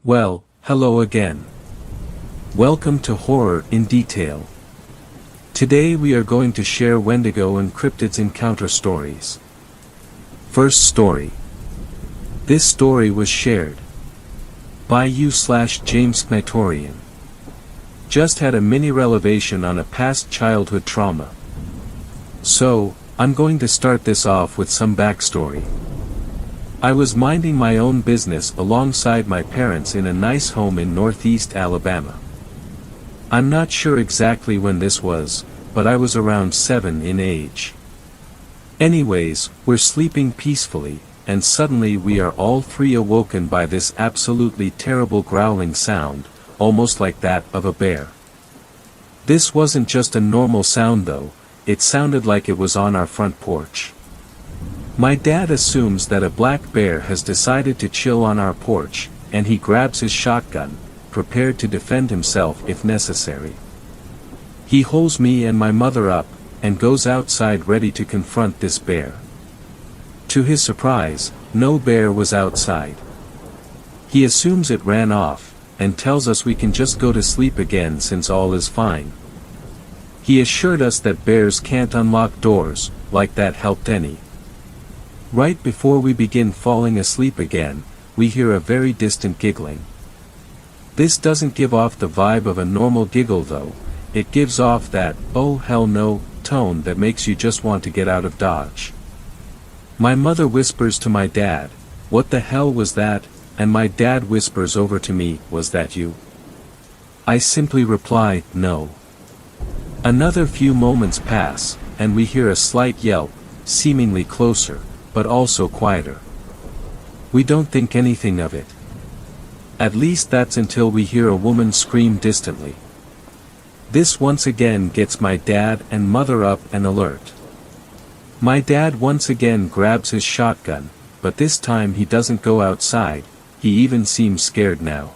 Well, hello again. Welcome to Horror in Detail. Today we are going to share Wendigo and cryptids encounter stories. First story. This story was shared by you/James Knightorian. Just had a mini revelation on a past childhood trauma. So, I'm going to start this off with some backstory. I was minding my own business alongside my parents in a nice home in northeast Alabama. I'm not sure exactly when this was, but I was around 7 in age. Anyways, we're sleeping peacefully, and suddenly we are all three awoken by this absolutely terrible growling sound, almost like that of a bear. This wasn't just a normal sound though, it sounded like it was on our front porch. My dad assumes that a black bear has decided to chill on our porch, and he grabs his shotgun, prepared to defend himself if necessary. He holds me and my mother up, and goes outside ready to confront this bear. To his surprise, no bear was outside. He assumes it ran off, and tells us we can just go to sleep again since all is fine. He assured us that bears can't unlock doors, like that helped any. Right before we begin falling asleep again, we hear a very distant giggling. This doesn't give off the vibe of a normal giggle though, it gives off that, oh hell no, tone that makes you just want to get out of Dodge. My mother whispers to my dad, what the hell was that, and my dad whispers over to me, was that you? I simply reply, no. Another few moments pass, and we hear a slight yelp, seemingly closer, but also quieter. We don't think anything of it. At least that's until we hear a woman scream distantly. This once again gets my dad and mother up and alert. My dad once again grabs his shotgun, but this time he doesn't go outside, he even seems scared now.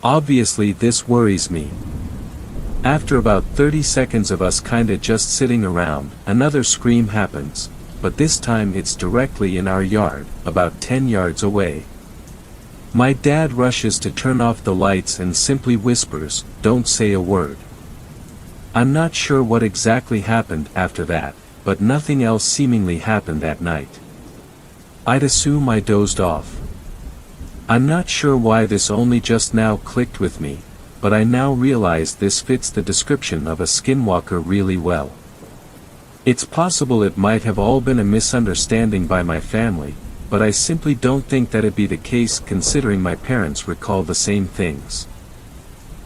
Obviously this worries me. After about 30 seconds of us kinda just sitting around, another scream happens, but this time it's directly in our yard, about 10 yards away. My dad rushes to turn off the lights and simply whispers, don't say a word. I'm not sure what exactly happened after that, but nothing else seemingly happened that night. I'd assume I dozed off. I'm not sure why this only just now clicked with me, but I now realize this fits the description of a skinwalker really well. It's possible it might have all been a misunderstanding by my family, but I simply don't think that'd be the case considering my parents recall the same things.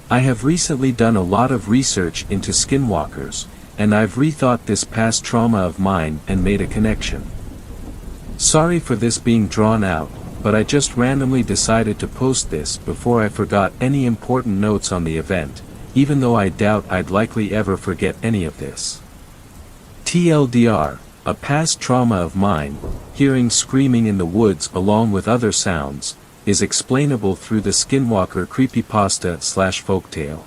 I have recently done a lot of research into skinwalkers, and I've rethought this past trauma of mine and made a connection. Sorry for this being drawn out, but I just randomly decided to post this before I forgot any important notes on the event, even though I doubt I'd likely ever forget any of this. TLDR, a past trauma of mine, hearing screaming in the woods along with other sounds, is explainable through the Skinwalker creepypasta/folktale.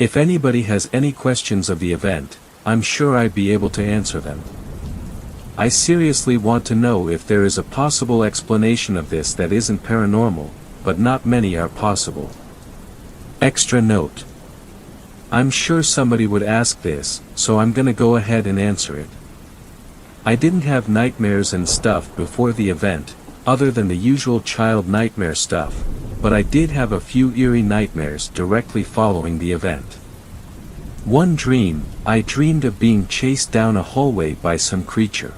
If anybody has any questions of the event, I'm sure I'd be able to answer them. I seriously want to know if there is a possible explanation of this that isn't paranormal, but not many are possible. Extra note. I'm sure somebody would ask this, so I'm gonna go ahead and answer it. I didn't have nightmares and stuff before the event, other than the usual child nightmare stuff, but I did have a few eerie nightmares directly following the event. One dream, I dreamed of being chased down a hallway by some creature.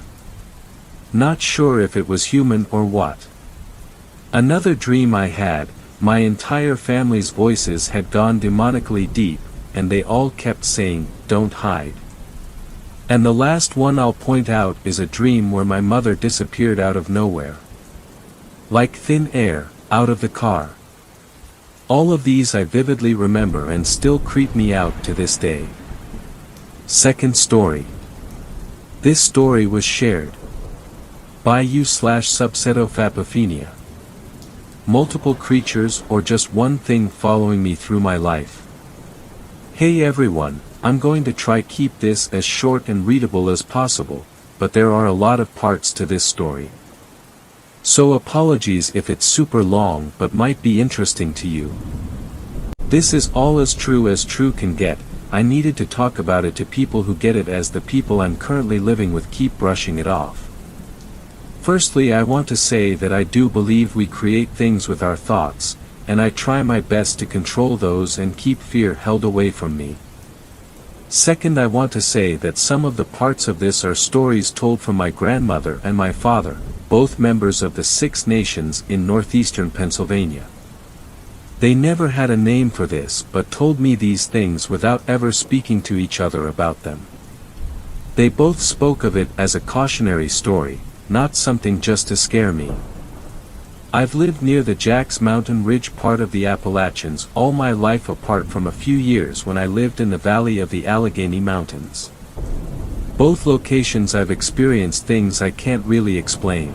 Not sure if it was human or what. Another dream I had, my entire family's voices had gone demonically deep, and they all kept saying, don't hide. And the last one I'll point out is a dream where my mother disappeared out of nowhere. Like thin air, out of the car. All of these I vividly remember and still creep me out to this day. Second story. This story was shared by you/Subsetofapophenia. Multiple creatures or just one thing following me through my life. Hey everyone, I'm going to try keep this as short and readable as possible, but there are a lot of parts to this story. So apologies if it's super long but might be interesting to you. This is all as true can get. I needed to talk about it to people who get it, as the people I'm currently living with keep brushing it off. Firstly, I want to say that I do believe we create things with our thoughts, and I try my best to control those and keep fear held away from me. Second, I want to say that some of the parts of this are stories told from my grandmother and my father, both members of the Six Nations in northeastern Pennsylvania. They never had a name for this but told me these things without ever speaking to each other about them. They both spoke of it as a cautionary story, not something just to scare me. I've lived near the Jacks Mountain Ridge part of the Appalachians all my life, apart from a few years when I lived in the valley of the Allegheny Mountains. Both locations I've experienced things I can't really explain.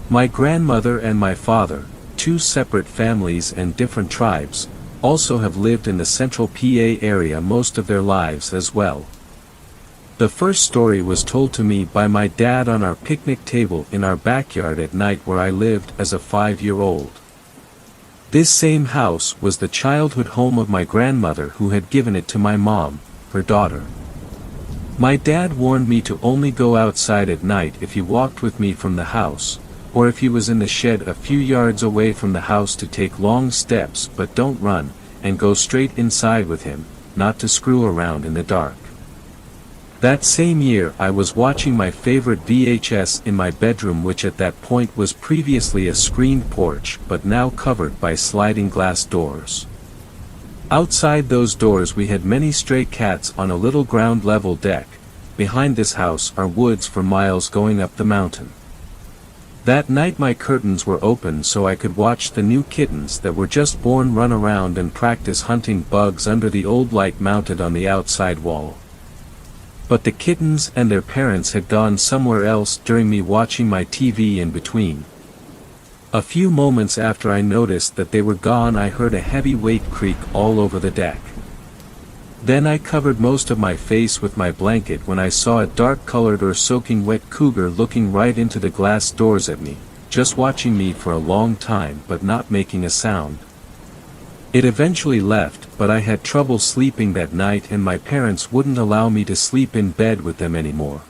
My grandmother and my father, two separate families and different tribes, also have lived in the central PA area most of their lives as well. The first story was told to me by my dad on our picnic table in our backyard at night where I lived as a 5-year-old. This same house was the childhood home of my grandmother, who had given it to my mom, her daughter. My dad warned me to only go outside at night if he walked with me from the house, or if he was in the shed a few yards away from the house to take long steps, but don't run, and go straight inside with him, not to screw around in the dark. That same year I was watching my favorite VHS in my bedroom, which at that point was previously a screened porch but now covered by sliding glass doors. Outside those doors we had many stray cats on a little ground-level deck. Behind this house are woods for miles going up the mountain. That night my curtains were open so I could watch the new kittens that were just born run around and practice hunting bugs under the old light mounted on the outside wall. But the kittens and their parents had gone somewhere else during me watching my TV in between. A few moments after I noticed that they were gone, I heard a heavy weight creak all over the deck. Then I covered most of my face with my blanket when I saw a dark-colored or soaking wet cougar looking right into the glass doors at me, just watching me for a long time but not making a sound. It eventually left, but I had trouble sleeping that night and my parents wouldn't allow me to sleep in bed with them anymore.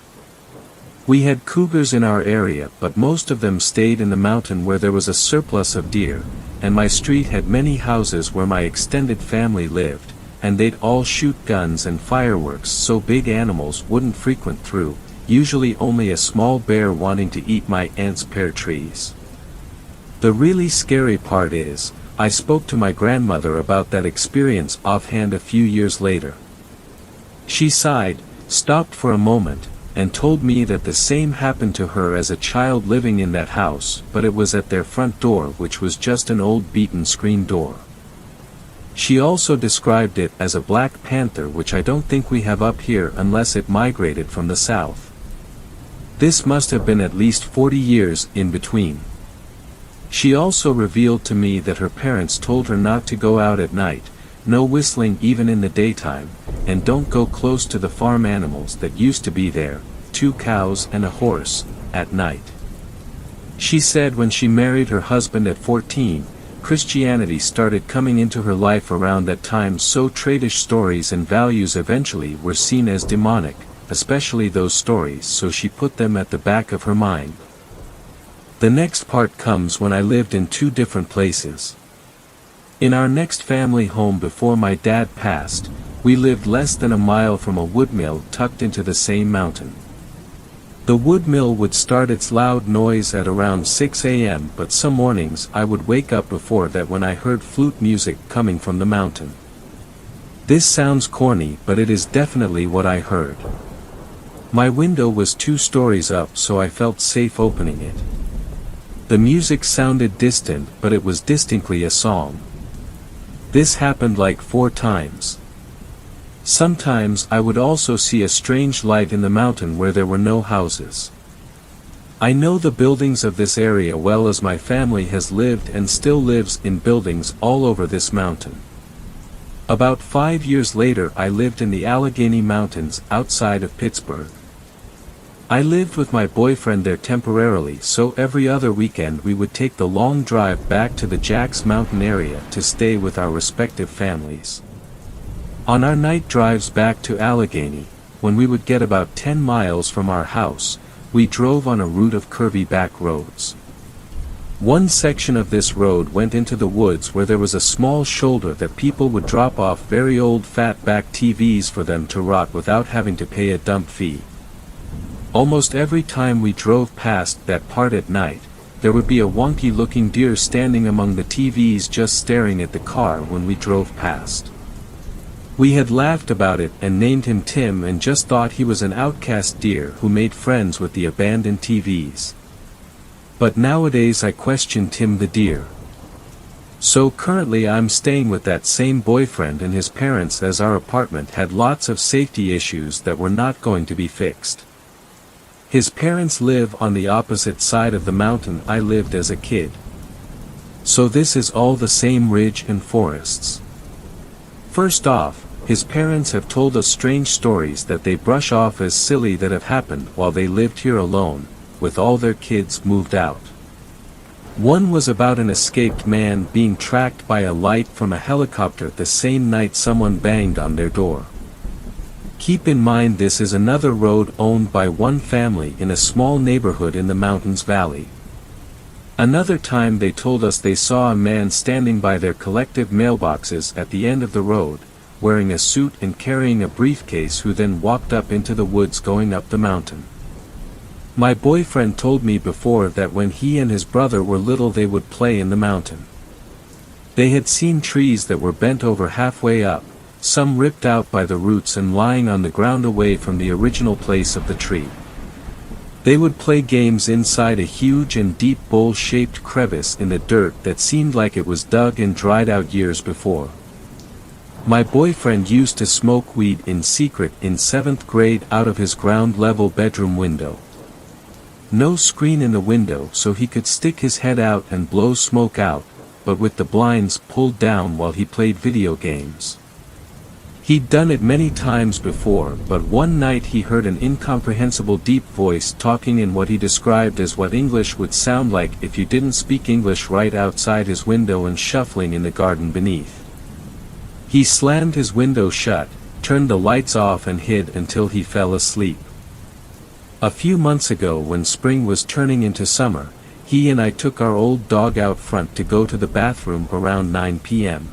We had cougars in our area, but most of them stayed in the mountain where there was a surplus of deer, and my street had many houses where my extended family lived, and they'd all shoot guns and fireworks so big animals wouldn't frequent through, usually only a small bear wanting to eat my aunt's pear trees. The really scary part is, I spoke to my grandmother about that experience offhand a few years later. She sighed, stopped for a moment, and told me that the same happened to her as a child living in that house, but it was at their front door, which was just an old beaten screen door. She also described it as a black panther, which I don't think we have up here unless it migrated from the south. This must have been at least 40 years in between. She also revealed to me that her parents told her not to go out at night, no whistling even in the daytime, and don't go close to the farm animals that used to be there, 2 cows and a horse, at night. She said when she married her husband at 14, Christianity started coming into her life around that time, so tradish stories and values eventually were seen as demonic, especially those stories, so she put them at the back of her mind. The next part comes when I lived in 2 different places. In our next family home before my dad passed, we lived less than a mile from a wood mill tucked into the same mountain. The wood mill would start its loud noise at around 6 a.m., but some mornings I would wake up before that when I heard flute music coming from the mountain. This sounds corny, but it is definitely what I heard. My window was 2 stories up, so I felt safe opening it. The music sounded distant, but it was distinctly a song. This happened like 4 times. Sometimes I would also see a strange light in the mountain where there were no houses. I know the buildings of this area well, as my family has lived and still lives in buildings all over this mountain. About 5 years later I lived in the Allegheny Mountains outside of Pittsburgh. I lived with my boyfriend there temporarily, so every other weekend we would take the long drive back to the Jacks Mountain area to stay with our respective families. On our night drives back to Allegheny, when we would get about 10 miles from our house, we drove on a route of curvy back roads. One section of this road went into the woods where there was a small shoulder that people would drop off very old fatback TVs for them to rot without having to pay a dump fee. Almost every time we drove past that part at night, there would be a wonky-looking deer standing among the TVs just staring at the car when we drove past. We had laughed about it and named him Tim and just thought he was an outcast deer who made friends with the abandoned TVs. But nowadays I question Tim the deer. So currently I'm staying with that same boyfriend and his parents, as our apartment had lots of safety issues that were not going to be fixed. His parents live on the opposite side of the mountain I lived as a kid. So this is all the same ridge and forests. First off, his parents have told us strange stories that they brush off as silly that have happened while they lived here alone, with all their kids moved out. One was about an escaped man being tracked by a light from a helicopter the same night someone banged on their door. Keep in mind this is another road owned by one family in a small neighborhood in the mountains valley. Another time they told us they saw a man standing by their collective mailboxes at the end of the road, wearing a suit and carrying a briefcase, who then walked up into the woods going up the mountain. My boyfriend told me before that when he and his brother were little they would play in the mountain. They had seen trees that were bent over halfway up, some ripped out by the roots and lying on the ground away from the original place of the tree. They would play games inside a huge and deep bowl-shaped crevice in the dirt that seemed like it was dug and dried out years before. My boyfriend used to smoke weed in secret in 7th grade out of his ground-level bedroom window. No screen in the window, so he could stick his head out and blow smoke out, but with the blinds pulled down while he played video games. He'd done it many times before, but one night he heard an incomprehensible deep voice talking in what he described as what English would sound like if you didn't speak English right outside his window and shuffling in the garden beneath. He slammed his window shut, turned the lights off and hid until he fell asleep. A few months ago, when spring was turning into summer, he and I took our old dog out front to go to the bathroom around 9 p.m.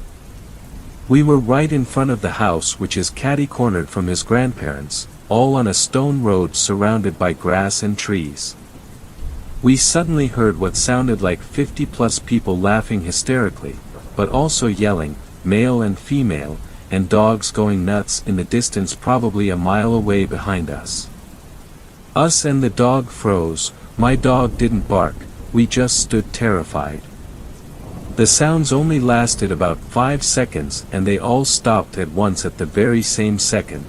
We were right in front of the house, which is catty-cornered from his grandparents', all on a stone road surrounded by grass and trees. We suddenly heard what sounded like 50-plus people laughing hysterically, but also yelling, male and female, and dogs going nuts in the distance probably a mile away behind us. Us and the dog froze. My dog didn't bark, we just stood terrified. The sounds only lasted about 5 seconds and they all stopped at once at the very same second.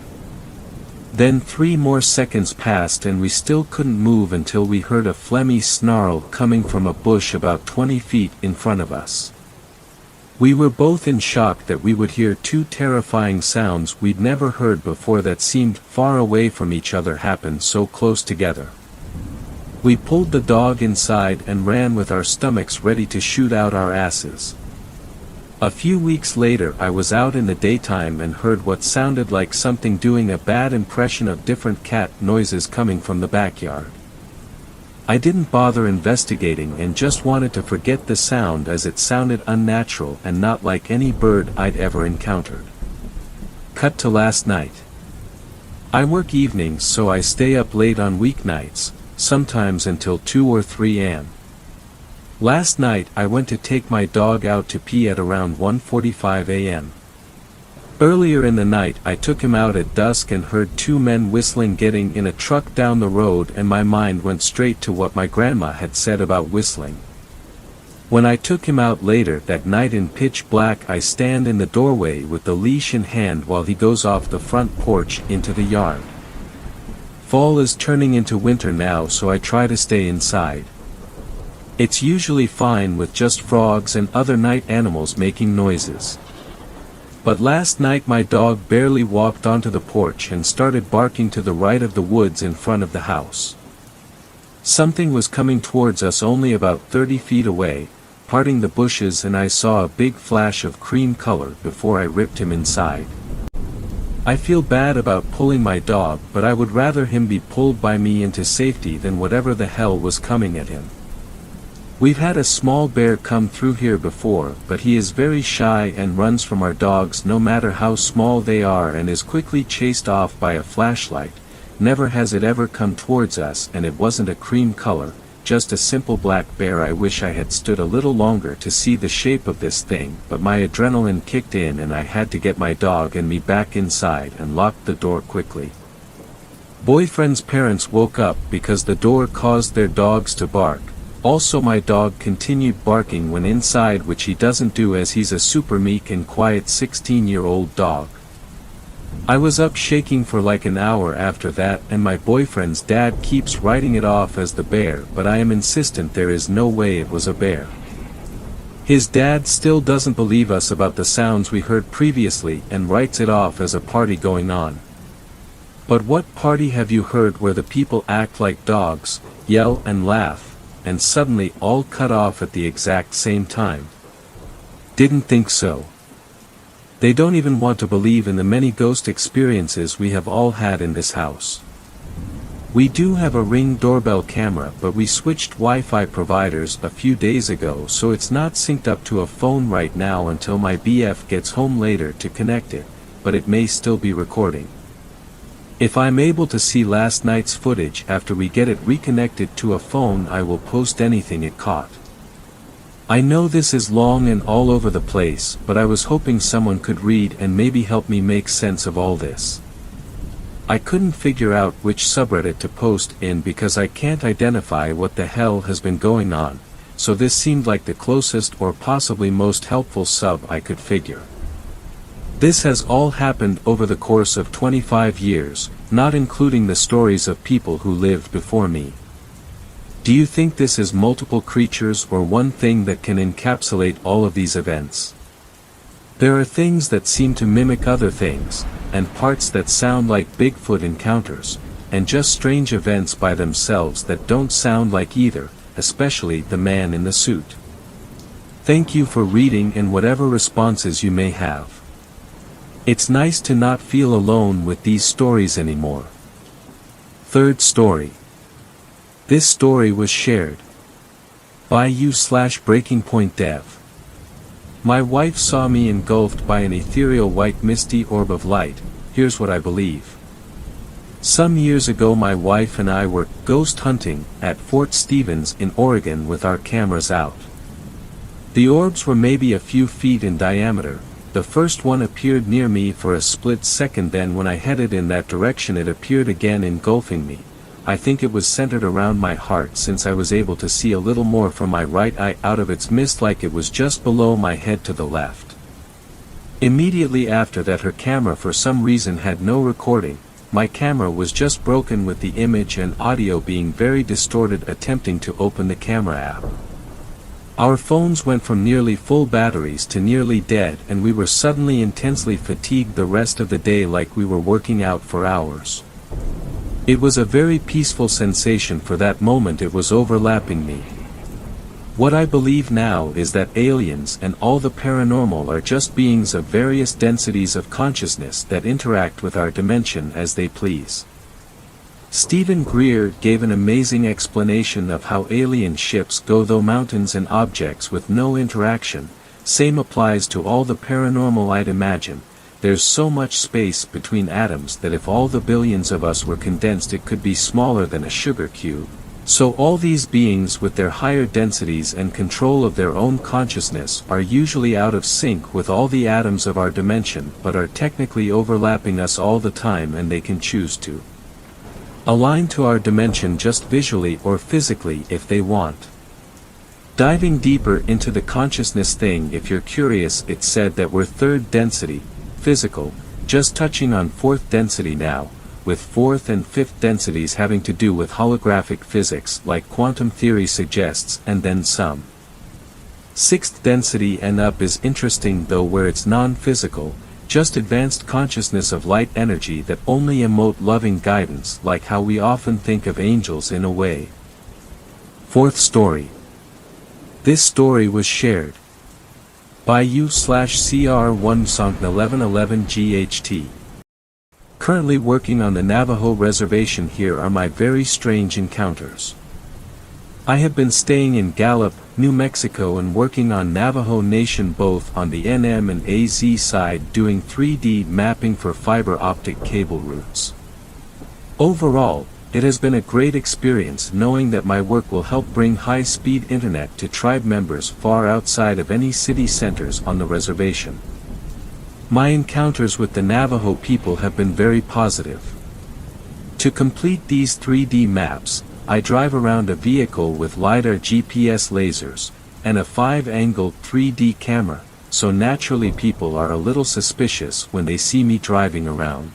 Then 3 more seconds passed and we still couldn't move until we heard a phlegmy snarl coming from a bush about 20 feet in front of us. We were both in shock that we would hear 2 terrifying sounds we'd never heard before that seemed far away from each other happen so close together. We pulled the dog inside and ran with our stomachs ready to shoot out our asses. A few weeks later I was out in the daytime and heard what sounded like something doing a bad impression of different cat noises coming from the backyard. I didn't bother investigating and just wanted to forget the sound as it sounded unnatural and not like any bird I'd ever encountered. Cut to last night. I work evenings, so I stay up late on weeknights, sometimes until 2 or 3 a.m. Last night I went to take my dog out to pee at around 1:45 a.m. Earlier in the night I took him out at dusk and heard 2 men whistling getting in a truck down the road, and my mind went straight to what my grandma had said about whistling. When I took him out later that night in pitch black, I stand in the doorway with the leash in hand while he goes off the front porch into the yard. Fall is turning into winter now, so I try to stay inside. It's usually fine with just frogs and other night animals making noises. But last night my dog barely walked onto the porch and started barking to the right of the woods in front of the house. Something was coming towards us only about 30 feet away, parting the bushes, and I saw a big flash of cream color before I ripped him inside. I feel bad about pulling my dog, but I would rather him be pulled by me into safety than whatever the hell was coming at him. We've had a small bear come through here before, but he is very shy and runs from our dogs no matter how small they are and is quickly chased off by a flashlight. Never has it ever come towards us, and it wasn't a cream color, just a simple black bear. I wish I had stood a little longer to see the shape of this thing, but my adrenaline kicked in and I had to get my dog and me back inside and locked the door quickly. Boyfriend's parents woke up because the door caused their dogs to bark. Also my dog continued barking when inside, which he doesn't do as he's a super meek and quiet 16-year-old dog. I was up shaking for like an hour after that, and my boyfriend's dad keeps writing it off as the bear, but I am insistent there is no way it was a bear. His dad still doesn't believe us about the sounds we heard previously and writes it off as a party going on. But what party have you heard where the people act like dogs, yell and laugh, and suddenly all cut off at the exact same time? Didn't think so. They don't even want to believe in the many ghost experiences we have all had in this house. We do have a Ring doorbell camera, but we switched Wi-Fi providers a few days ago, so it's not synced up to a phone right now until my BF gets home later to connect it, but it may still be recording. If I'm able to see last night's footage after we get it reconnected to a phone, I will post anything it caught. I know this is long and all over the place, but I was hoping someone could read and maybe help me make sense of all this. I couldn't figure out which subreddit to post in because I can't identify what the hell has been going on, so this seemed like the closest or possibly most helpful sub I could figure. This has all happened over the course of 25 years, not including the stories of people who lived before me. Do you think this is multiple creatures or one thing that can encapsulate all of these events? There are things that seem to mimic other things, and parts that sound like Bigfoot encounters, and just strange events by themselves that don't sound like either, especially the man in the suit. Thank you for reading and whatever responses you may have. It's nice to not feel alone with these stories anymore. Third story. This story was shared by you/BreakingPointDev. My wife saw me engulfed by an ethereal white misty orb of light. Here's what I believe. Some years ago my wife and I were ghost hunting at Fort Stevens in Oregon with our cameras out. The orbs were maybe a few feet in diameter. The first one appeared near me for a split second, then when I headed in that direction it appeared again, engulfing me. I think it was centered around my heart, since I was able to see a little more from my right eye out of its mist, like it was just below my head to the left. Immediately after that her camera for some reason had no recording. My camera was just broken, with the image and audio being very distorted attempting to open the camera app. Our phones went from nearly full batteries to nearly dead, and we were suddenly intensely fatigued the rest of the day, like we were working out for hours. It was a very peaceful sensation for that moment. It was overlapping me. What I believe now is that aliens and all the paranormal are just beings of various densities of consciousness that interact with our dimension as they please. Stephen Greer gave an amazing explanation of how alien ships go through mountains and objects with no interaction. Same applies to all the paranormal, I'd imagine. There's so much space between atoms that if all the billions of us were condensed it could be smaller than a sugar cube. So all these beings with their higher densities and control of their own consciousness are usually out of sync with all the atoms of our dimension, but are technically overlapping us all the time, and they can choose to align to our dimension just visually or physically if they want. Diving deeper into the consciousness thing, if you're curious, it's said that we're third density, physical, just touching on fourth density now, with fourth and fifth densities having to do with holographic physics like quantum theory suggests, and then some. Sixth density and up is interesting though, where it's non-physical, just advanced consciousness of light energy that only emote loving guidance, like how we often think of angels in a way. Fourth story. This story was shared by u/cr1song1111GHT. Currently working on the Navajo reservation. Here are my very strange encounters. I have been staying in Gallup, New Mexico and working on Navajo Nation both on the NM and AZ side doing 3D mapping for fiber optic cable routes. Overall, it has been a great experience knowing that my work will help bring high-speed internet to tribe members far outside of any city centers on the reservation. My encounters with the Navajo people have been very positive. To complete these 3D maps, I drive around a vehicle with LiDAR GPS lasers, and a 5-angle 3D camera, so naturally people are a little suspicious when they see me driving around.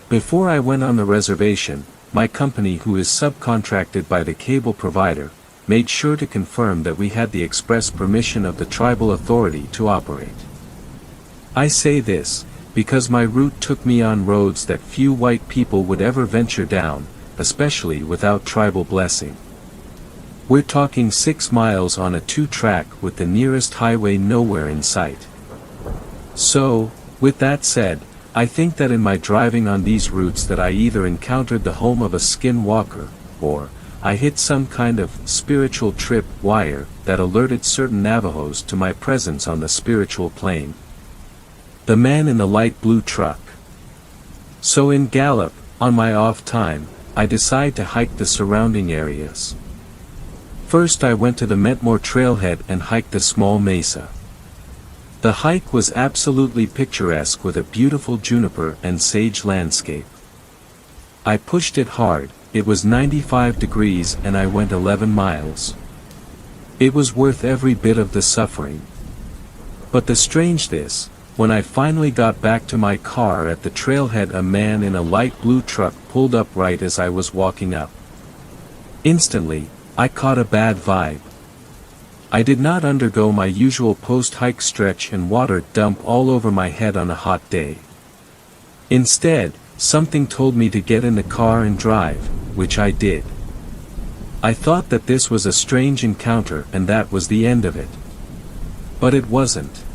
Before I went on the reservation, my company, who is subcontracted by the cable provider, made sure to confirm that we had the express permission of the tribal authority to operate. I say this, because my route took me on roads that few white people would ever venture down, especially without tribal blessing. We're talking 6 miles on a 2-track with the nearest highway nowhere in sight. So, with that said, I think that in my driving on these routes that I either encountered the home of a skinwalker, or I hit some kind of spiritual trip wire that alerted certain Navajos to my presence on the spiritual plane. The man in the light blue truck. So in Gallup, on my off time, I decide to hike the surrounding areas. First I went to the Metmore trailhead and hiked a small mesa. The hike was absolutely picturesque with a beautiful juniper and sage landscape. I pushed it hard, it was 95 degrees and I went 11 miles. It was worth every bit of the suffering. But the strange this, when I finally got back to my car at the trailhead, a man in a light blue truck pulled up right as I was walking up. Instantly, I caught a bad vibe. I did not undergo my usual post-hike stretch and water dump all over my head on a hot day. Instead, something told me to get in the car and drive, which I did. I thought that this was a strange encounter and that was the end of it. But it wasn't.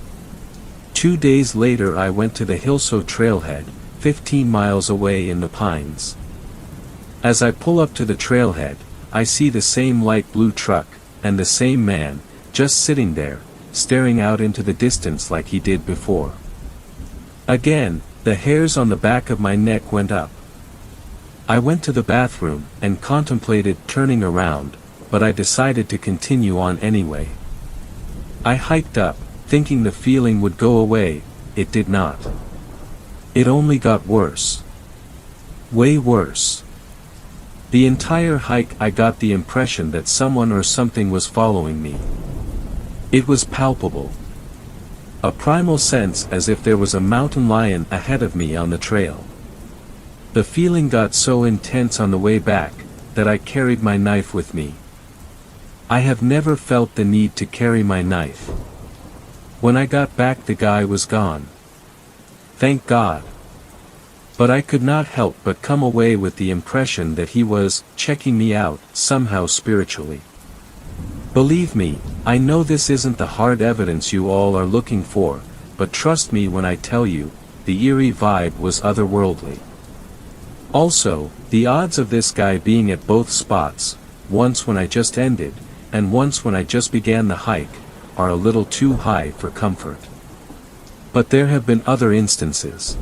2 days later I went to the Hilso trailhead, 15 miles away in the pines. As I pull up to the trailhead, I see the same light blue truck, and the same man, just sitting there, staring out into the distance like he did before. Again, the hairs on the back of my neck went up. I went to the bathroom, and contemplated turning around, but I decided to continue on anyway. I hiked up, thinking the feeling would go away, it did not. It only got worse. Way worse. The entire hike I got the impression that someone or something was following me. It was palpable. A primal sense as if there was a mountain lion ahead of me on the trail. The feeling got so intense on the way back, that I carried my knife with me. I have never felt the need to carry my knife. When I got back the guy was gone. Thank God. But I could not help but come away with the impression that he was checking me out, somehow spiritually. Believe me, I know this isn't the hard evidence you all are looking for, but trust me when I tell you, the eerie vibe was otherworldly. Also, the odds of this guy being at both spots, once when I just ended, and once when I just began the hike, are a little too high for comfort. But there have been other instances.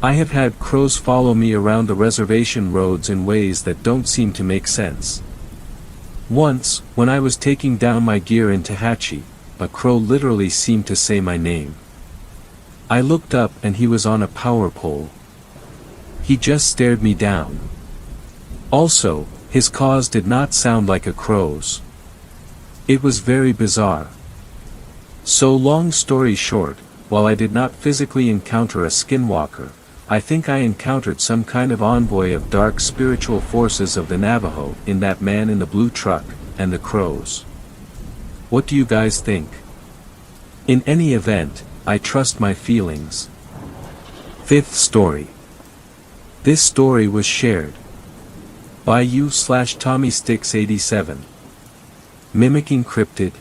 I have had crows follow me around the reservation roads in ways that don't seem to make sense. Once, when I was taking down my gear in Tehachapi, a crow literally seemed to say my name. I looked up and he was on a power pole. He just stared me down. Also, his caws did not sound like a crow's. It was very bizarre. So long story short, while I did not physically encounter a skinwalker, I think I encountered some kind of envoy of dark spiritual forces of the Navajo in that man in the blue truck, and the crows. What do you guys think? In any event, I trust my feelings. Fifth story. This story was shared by you/TommySticks87. Mimicking cryptid.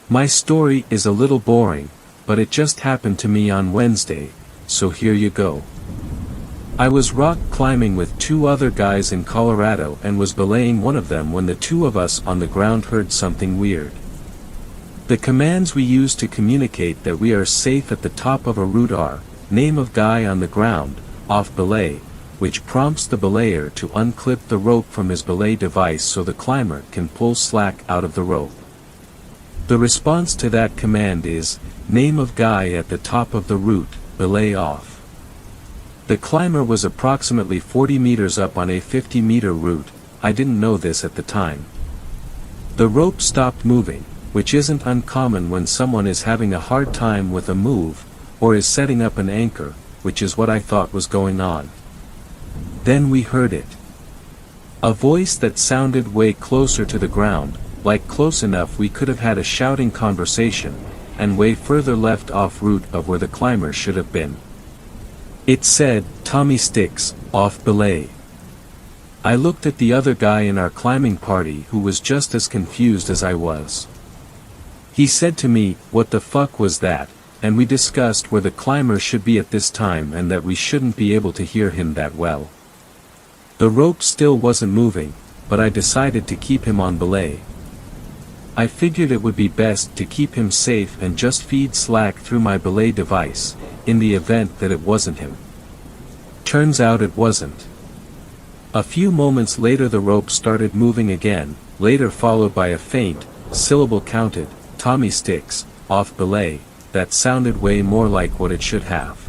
My story is a little boring, but it just happened to me on Wednesday, so here you go. I was rock climbing with two other guys in Colorado and was belaying one of them when the two of us on the ground heard something weird. The commands we use to communicate that we are safe at the top of a route are, name of guy on the ground, off belay, which prompts the belayer to unclip the rope from his belay device so the climber can pull slack out of the rope. The response to that command is, name of guy at the top of the route, belay off. The climber was approximately 40 meters up on a 50-meter route. I didn't know this at the time. The rope stopped moving, which isn't uncommon when someone is having a hard time with a move, or is setting up an anchor, which is what I thought was going on. Then we heard it. A voice that sounded way closer to the ground, like close enough we could have had a shouting conversation, and way further left off route of where the climber should have been. It said, Tommy Sticks, off belay. I looked at the other guy in our climbing party who was just as confused as I was. He said to me, what the fuck was that, and we discussed where the climber should be at this time and that we shouldn't be able to hear him that well. The rope still wasn't moving, but I decided to keep him on belay. I figured it would be best to keep him safe and just feed slack through my belay device, in the event that it wasn't him. Turns out it wasn't. A few moments later the rope started moving again, later followed by a faint, syllable counted, Tommy Sticks, off belay, that sounded way more like what it should have.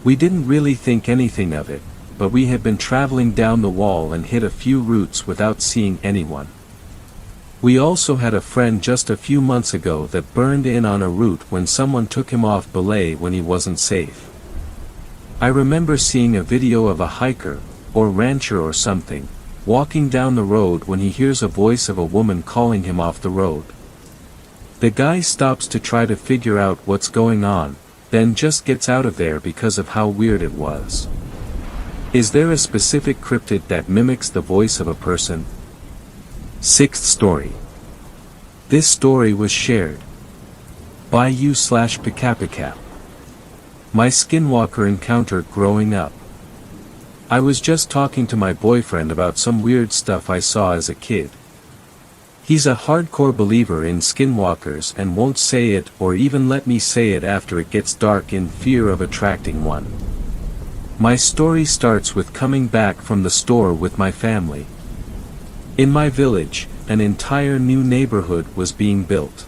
We didn't really think anything of it, but we had been traveling down the wall and hit a few routes without seeing anyone. We also had a friend just a few months ago that burned in on a route when someone took him off belay when he wasn't safe. I remember seeing a video of a hiker, or rancher or something, walking down the road when he hears a voice of a woman calling him off the road. The guy stops to try to figure out what's going on, then just gets out of there because of how weird it was. Is there a specific cryptid that mimics the voice of a person? Sixth story. This story was shared by you/Picapicap. My skinwalker encounter growing up. I was just talking to my boyfriend about some weird stuff I saw as a kid. He's a hardcore believer in skinwalkers and won't say it or even let me say it after it gets dark in fear of attracting one. My story starts with coming back from the store with my family. In my village, an entire new neighborhood was being built.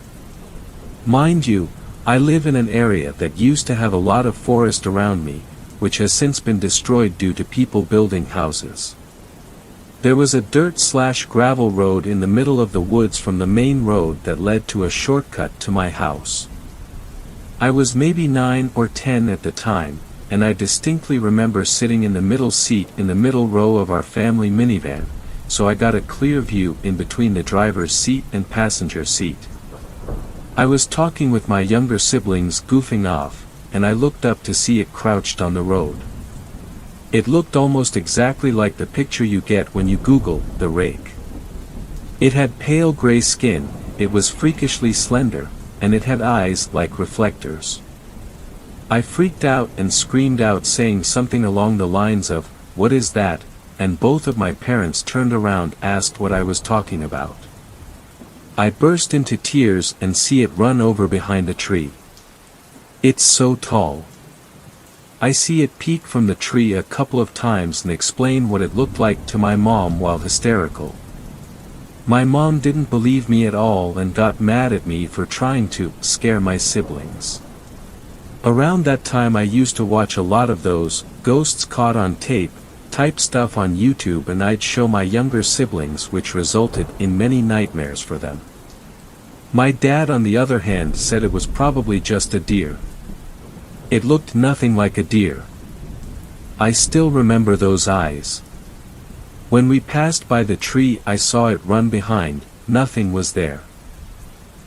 Mind you, I live in an area that used to have a lot of forest around me, which has since been destroyed due to people building houses. There was a dirt/gravel road in the middle of the woods from the main road that led to a shortcut to my house. I was maybe 9 or 10 at the time, and I distinctly remember sitting in the middle seat in the middle row of our family minivan, so I got a clear view in between the driver's seat and passenger seat. I was talking with my younger siblings goofing off, and I looked up to see it crouched on the road. It looked almost exactly like the picture you get when you Google the rake. It had pale gray skin, it was freakishly slender, and it had eyes like reflectors. I freaked out and screamed out saying something along the lines of, "What is that?" and both of my parents turned around asked what I was talking about. I burst into tears and see it run over behind a tree. It's so tall. I see it peek from the tree a couple of times and explain what it looked like to my mom while hysterical. My mom didn't believe me at all and got mad at me for trying to scare my siblings. Around that time I used to watch a lot of those ghosts caught on tape type stuff on YouTube, and I'd show my younger siblings, which resulted in many nightmares for them. My dad on the other hand said it was probably just a deer. It looked nothing like a deer. I still remember those eyes. When we passed by the tree I saw it run behind, nothing was there.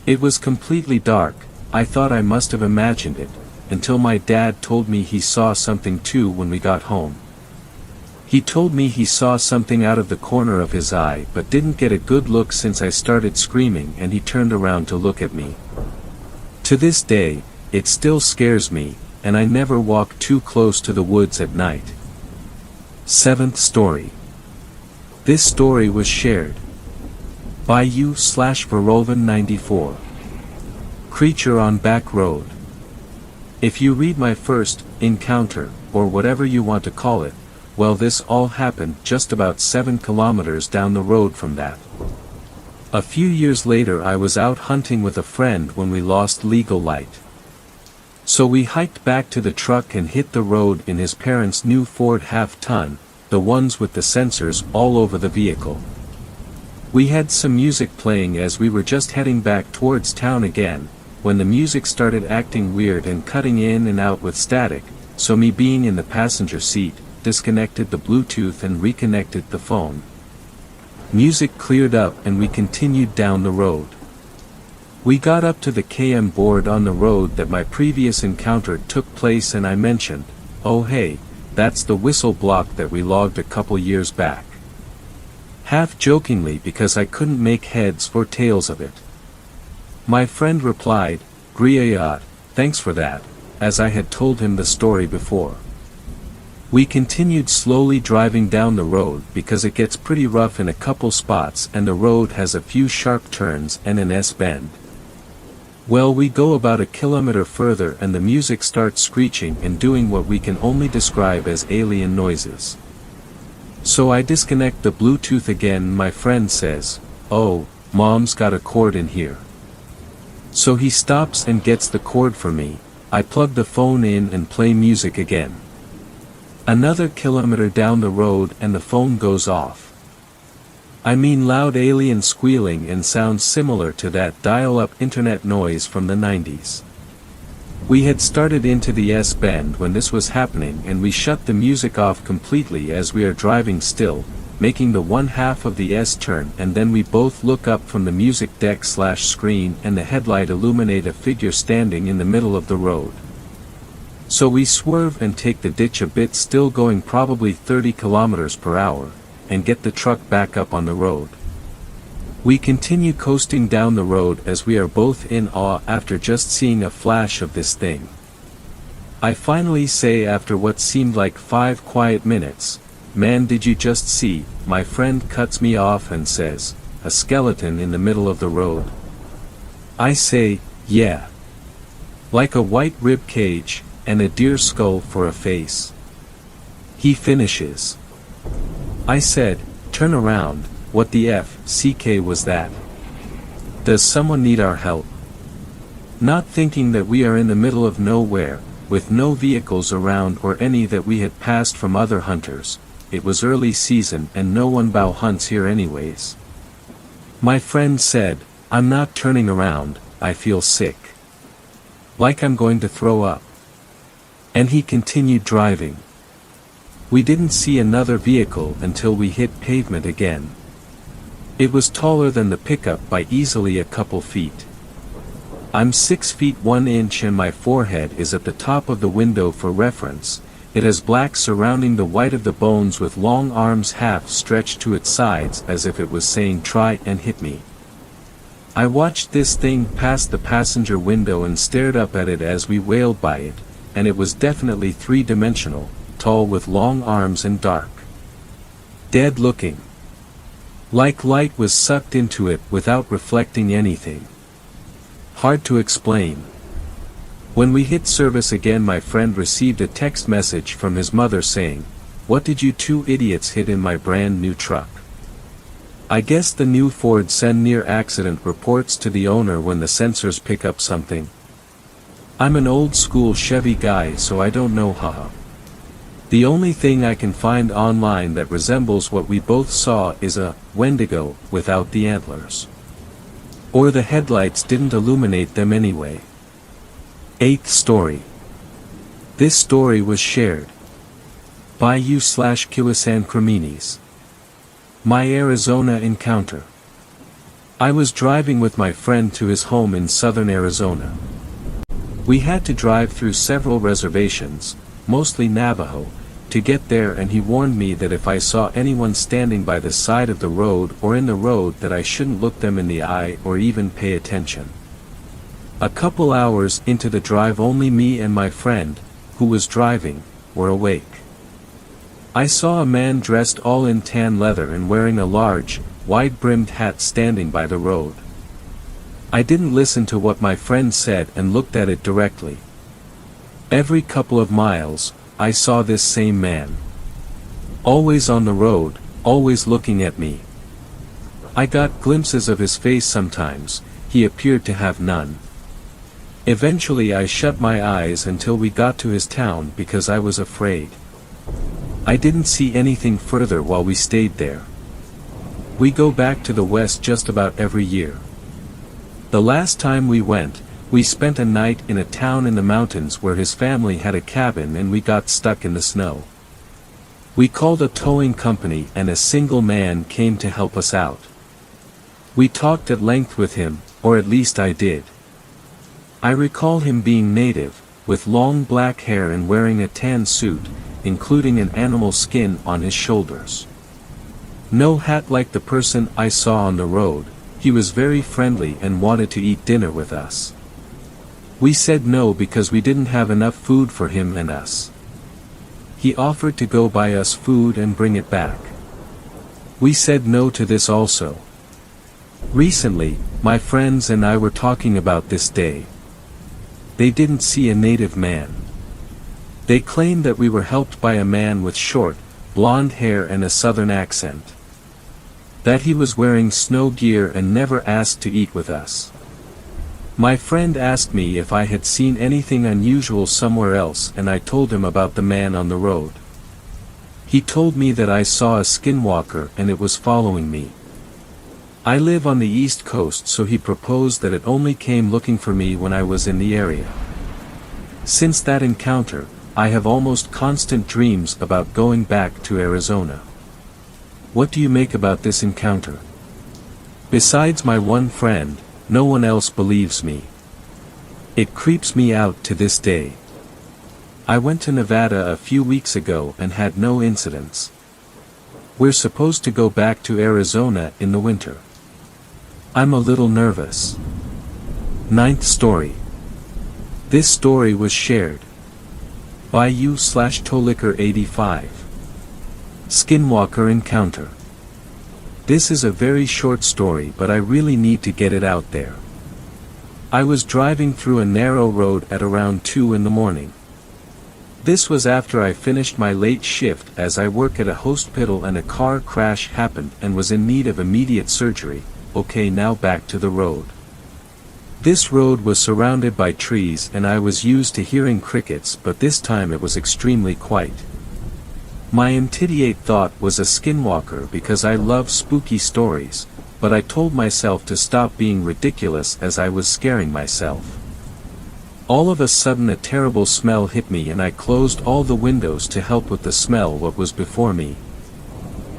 It was completely dark, I thought I must have imagined it, until my dad told me he saw something too when we got home. He told me he saw something out of the corner of his eye but didn't get a good look since I started screaming, and he turned around to look at me. To this day, it still scares me, and I never walk too close to the woods at night. 7th story. This story was shared by you/Verovan94. Creature on Back Road. If you read my first encounter, or whatever you want to call it, well, this all happened just about 7 kilometers down the road from that. A few years later I was out hunting with a friend when we lost legal light. So we hiked back to the truck and hit the road in his parents' new Ford half-ton, the ones with the sensors all over the vehicle. We had some music playing as we were just heading back towards town again, when the music started acting weird and cutting in and out with static, so me being in the passenger seat, disconnected the Bluetooth and reconnected the phone. Music cleared up and we continued down the road. We got up to the KM board on the road that my previous encounter took place, and I mentioned, "Oh hey, that's the whistle block that we logged a couple years back." Half jokingly, because I couldn't make heads or tails of it. My friend replied, "Griyayat, thanks for that," as I had told him the story before. We continued slowly driving down the road because it gets pretty rough in a couple spots and the road has a few sharp turns and an S-bend. Well, we go about a kilometer further and the music starts screeching and doing what we can only describe as alien noises. So I disconnect the Bluetooth again and my friend says, "Oh, Mom's got a cord in here." So he stops and gets the cord for me. I plug the phone in and play music again. Another kilometer down the road and the phone goes off. I mean, loud alien squealing and sounds similar to that dial-up internet noise from the 90s. We had started into the S-bend when this was happening, and we shut the music off completely as we are driving still, making the one half of the S-turn, and then we both look up from the music deck/screen and the headlight illuminate a figure standing in the middle of the road. So we swerve and take the ditch a bit, still going probably 30 kilometers per hour, and get the truck back up on the road. We continue coasting down the road as we are both in awe after just seeing a flash of this thing. I finally say, after what seemed like 5 quiet minutes, "Man, did you just see?" My friend cuts me off and says, "A skeleton in the middle of the road?" I say, "Yeah. Like a white rib cage, and a deer skull for a face." He finishes. I said, "Turn around, what the FCK was that? Does someone need our help?" Not thinking that we are in the middle of nowhere, with no vehicles around or any that we had passed from other hunters. It was early season and no one bow hunts here anyways. My friend said, "I'm not turning around, I feel sick. Like I'm going to throw up." And he continued driving. We didn't see another vehicle until we hit pavement again. It was taller than the pickup by easily a couple feet. I'm 6 feet 1 inch and my forehead is at the top of the window for reference. It has black surrounding the white of the bones with long arms half stretched to its sides as if it was saying, "Try and hit me." I watched this thing past the passenger window and stared up at it as we wailed by it, and it was definitely 3-dimensional, tall with long arms and dark. Dead looking. Like light was sucked into it without reflecting anything. Hard to explain. When we hit service again, my friend received a text message from his mother saying, "What did you two idiots hit in my brand new truck?" I guess the new Ford send near accident reports to the owner when the sensors pick up something. I'm an old school Chevy guy, so I don't know, haha. The only thing I can find online that resembles what we both saw is a Wendigo without the antlers. Or the headlights didn't illuminate them anyway. 8th story. This story was shared by you/Kiwasan Criminis. My Arizona encounter. I was driving with my friend to his home in southern Arizona. We had to drive through several reservations, mostly Navajo, to get there, and he warned me that if I saw anyone standing by the side of the road or in the road that I shouldn't look them in the eye or even pay attention. A couple hours into the drive, only me and my friend, who was driving, were awake. I saw a man dressed all in tan leather and wearing a large, wide-brimmed hat standing by the road. I didn't listen to what my friend said and looked at it directly. Every couple of miles, I saw this same man. Always on the road, always looking at me. I got glimpses of his face sometimes, he appeared to have none. Eventually I shut my eyes until we got to his town because I was afraid. I didn't see anything further while we stayed there. We go back to the west just about every year. The last time we went, we spent a night in a town in the mountains where his family had a cabin and we got stuck in the snow. We called a towing company and a single man came to help us out. We talked at length with him, or at least I did. I recall him being native, with long black hair and wearing a tan suit, including an animal skin on his shoulders. No hat like the person I saw on the road. He was very friendly and wanted to eat dinner with us. We said no because we didn't have enough food for him and us. He offered to go buy us food and bring it back. We said no to this also. Recently, my friends and I were talking about this day. They didn't see a native man. They claimed that we were helped by a man with short, blonde hair and a southern accent. That he was wearing snow gear and never asked to eat with us. My friend asked me if I had seen anything unusual somewhere else, and I told him about the man on the road. He told me that I saw a skinwalker and it was following me. I live on the East Coast, so he proposed that it only came looking for me when I was in the area. Since that encounter, I have almost constant dreams about going back to Arizona. What do you make about this encounter? Besides my one friend, no one else believes me. It creeps me out to this day. I went to Nevada a few weeks ago and had no incidents. We're supposed to go back to Arizona in the winter. I'm a little nervous. 9th story. This story was shared by you/Tolicker85. Skinwalker Encounter. This is a very short story, but I really need to get it out there. I was driving through a narrow road at around 2 in the morning. This was after I finished my late shift as I work at a hospital and a car crash happened and was in need of immediate surgery. Okay, now back to the road. This road was surrounded by trees and I was used to hearing crickets, but this time it was extremely quiet. My immediate thought was a skinwalker because I love spooky stories, but I told myself to stop being ridiculous as I was scaring myself. All of a sudden a terrible smell hit me and I closed all the windows to help with the smell what was before me.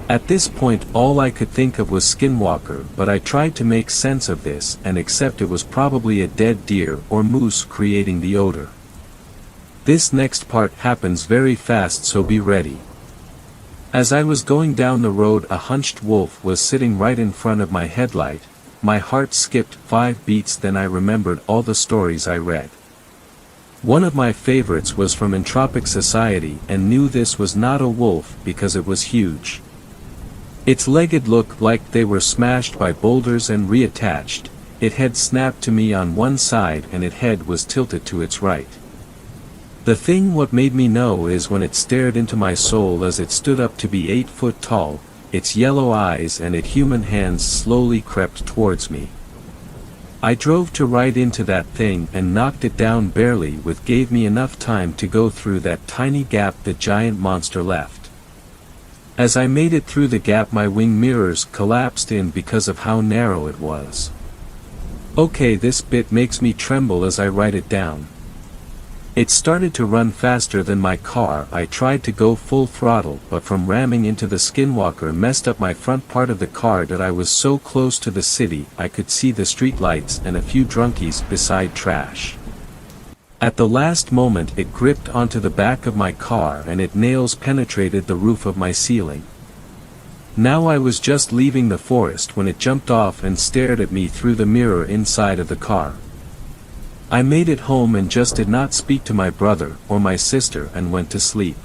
At this point all I could think of was skinwalker, but I tried to make sense of this and accept it was probably a dead deer or moose creating the odor. This next part happens very fast, so be ready. As I was going down the road, a hunched wolf was sitting right in front of my headlight. My heart skipped 5 beats, then I remembered all the stories I read. One of my favorites was from Entropic Society and knew this was not a wolf because it was huge. Its legs looked like they were smashed by boulders and reattached. Its head snapped to me on one side and its head was tilted to its right. The thing what made me know is when it stared into my soul as it stood up to be 8 foot tall, its yellow eyes and its human hands slowly crept towards me. I drove to right into that thing and knocked it down barely, with gave me enough time to go through that tiny gap the giant monster left. As I made it through the gap my wing mirrors collapsed in because of how narrow it was. Okay, this bit makes me tremble as I write it down. It started to run faster than my car. I tried to go full throttle, but from ramming into the skinwalker messed up my front part of the car that I was so close to the city I could see the street lights and a few drunkies beside trash. At the last moment it gripped onto the back of my car and its nails penetrated the roof of my ceiling. Now I was just leaving the forest when it jumped off and stared at me through the mirror inside of the car. I made it home and just did not speak to my brother or my sister and went to sleep.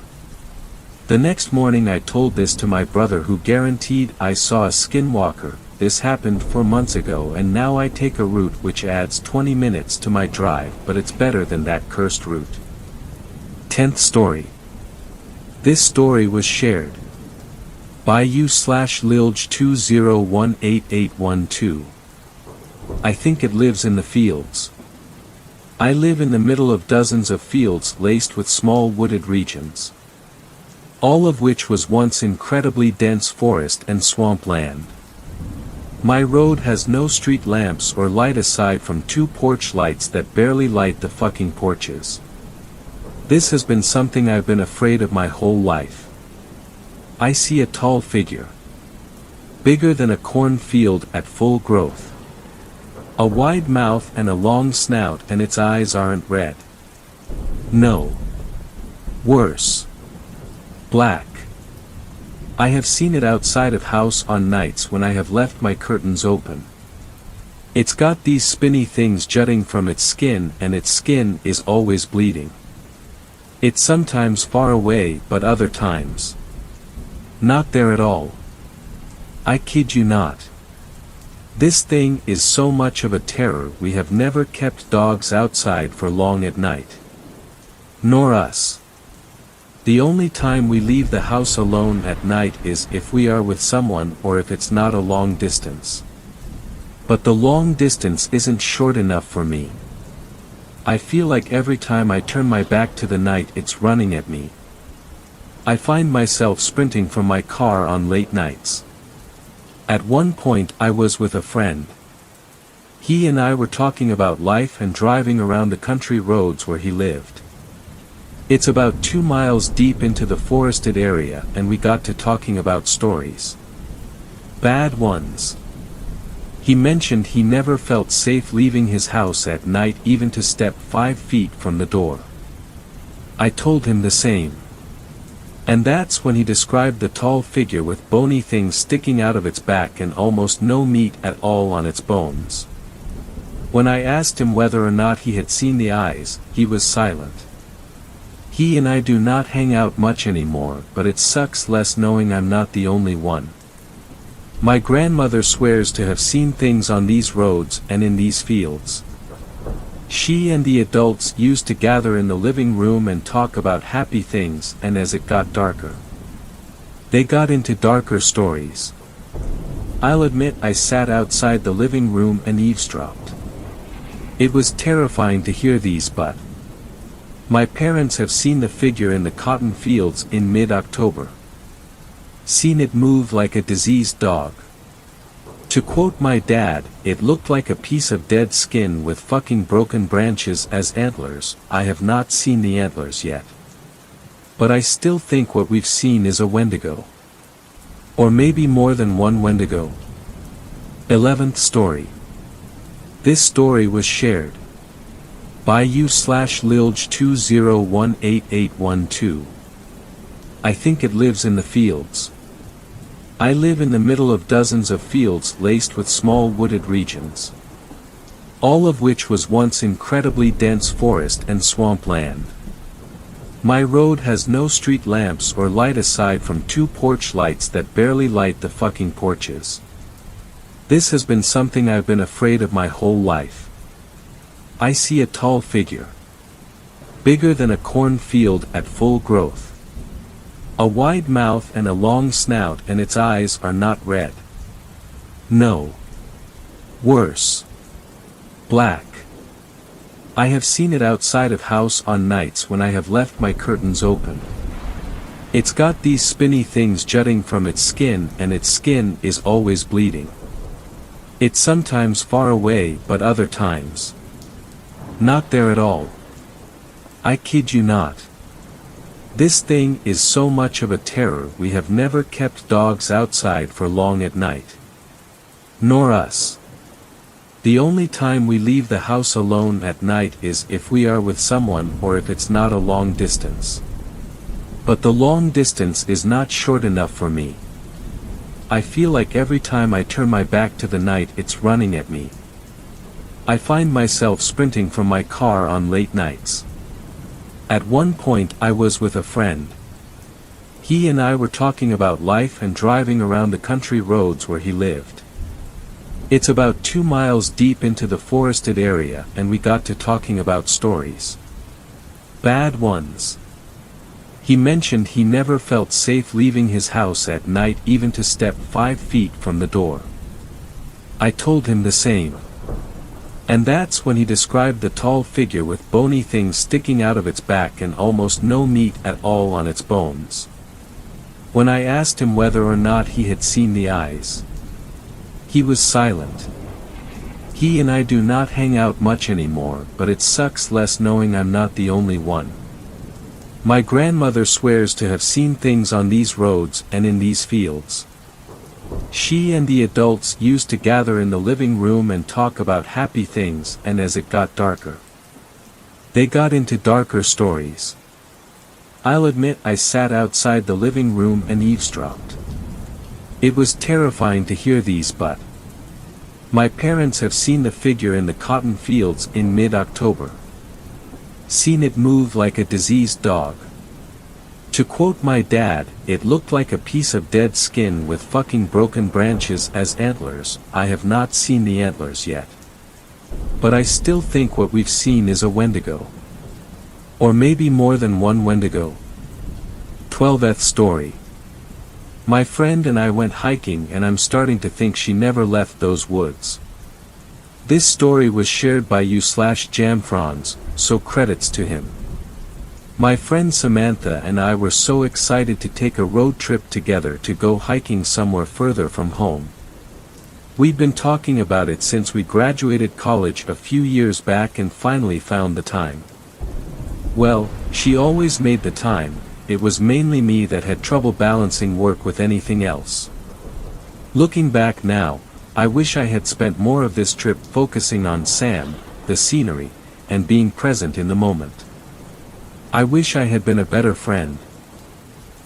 The next morning I told this to my brother, who guaranteed I saw a skinwalker. This happened 4 months ago and now I take a route which adds 20 minutes to my drive, but it's better than that cursed route. 10th story. This story was shared by u/lilj20188812. I think it lives in the fields. I live in the middle of dozens of fields laced with small wooded regions, all of which was once incredibly dense forest and swamp land. My road has no street lamps or light aside from 2 porch lights that barely light the fucking porches. This has been something I've been afraid of my whole life. I see a tall figure, bigger than a cornfield at full growth. A wide mouth and a long snout, and its eyes aren't red. No. Worse. Black. I have seen it outside of house on nights when I have left my curtains open. It's got these spinny things jutting from its skin, and its skin is always bleeding. It's sometimes far away, but other times not there at all. I kid you not. This thing is so much of a terror we have never kept dogs outside for long at night. Nor us. The only time we leave the house alone at night is if we are with someone or if it's not a long distance. But the long distance isn't short enough for me. I feel like every time I turn my back to the night it's running at me. I find myself sprinting from my car on late nights. At one point I was with a friend. He and I were talking about life and driving around the country roads where he lived. It's about 2 miles deep into the forested area, and we got to talking about stories. Bad ones. He mentioned he never felt safe leaving his house at night, even to step 5 feet from the door. I told him the same. And that's when he described the tall figure with bony things sticking out of its back and almost no meat at all on its bones. When I asked him whether or not he had seen the eyes, he was silent. He and I do not hang out much anymore, but it sucks less knowing I'm not the only one. My grandmother swears to have seen things on these roads and in these fields. She and the adults used to gather in the living room and talk about happy things, and as it got darker, they got into darker stories. I'll admit I sat outside the living room and eavesdropped. It was terrifying to hear these, but my parents have seen the figure in the cotton fields in mid-October. Seen it move like a diseased dog. To quote my dad, it looked like a piece of dead skin with fucking broken branches as antlers. I have not seen the antlers yet. But I still think what we've seen is a Wendigo. Or maybe more than one Wendigo. 11th story. This story was shared by u/lilj20188812. I think it lives in the fields. I live in the middle of dozens of fields laced with small wooded regions, all of which was once incredibly dense forest and swamp land. My road has no street lamps or light aside from 2 porch lights that barely light the fucking porches. This has been something I've been afraid of my whole life. I see a tall figure, bigger than a cornfield at full growth. A wide mouth and a long snout, and its eyes are not red. No. Worse. Black. I have seen it outside of house on nights when I have left my curtains open. It's got these spinny things jutting from its skin, and its skin is always bleeding. It's sometimes far away, but other times not there at all. I kid you not. This thing is so much of a terror we have never kept dogs outside for long at night. Nor us. The only time we leave the house alone at night is if we are with someone or if it's not a long distance. But the long distance is not short enough for me. I feel like every time I turn my back to the night it's running at me. I find myself sprinting from my car on late nights. At one point I was with a friend. He and I were talking about life and driving around the country roads where he lived. It's about 2 miles deep into the forested area and we got to talking about stories. Bad ones. He mentioned he never felt safe leaving his house at night even to step 5 feet from the door. I told him the same. And that's when he described the tall figure with bony things sticking out of its back and almost no meat at all on its bones. When I asked him whether or not he had seen the eyes, he was silent. He and I do not hang out much anymore, but it sucks less knowing I'm not the only one. My grandmother swears to have seen things on these roads and in these fields. She and the adults used to gather in the living room and talk about happy things, and as it got darker, they got into darker stories. I'll admit I sat outside the living room and eavesdropped. It was terrifying to hear these, but my parents have seen the figure in the cotton fields in mid-October. Seen it move like a diseased dog. To quote my dad, it looked like a piece of dead skin with fucking broken branches as antlers. I have not seen the antlers yet. But I still think what we've seen is a Wendigo. Or maybe more than one Wendigo. 12th story. My friend and I went hiking and I'm starting to think she never left those woods. This story was shared by you/Jamfrons, so credits to him. My friend Samantha and I were so excited to take a road trip together to go hiking somewhere further from home. We'd been talking about it since we graduated college a few years back and finally found the time. Well, she always made the time. It was mainly me that had trouble balancing work with anything else. Looking back now, I wish I had spent more of this trip focusing on Sam, the scenery, and being present in the moment. I wish I had been a better friend.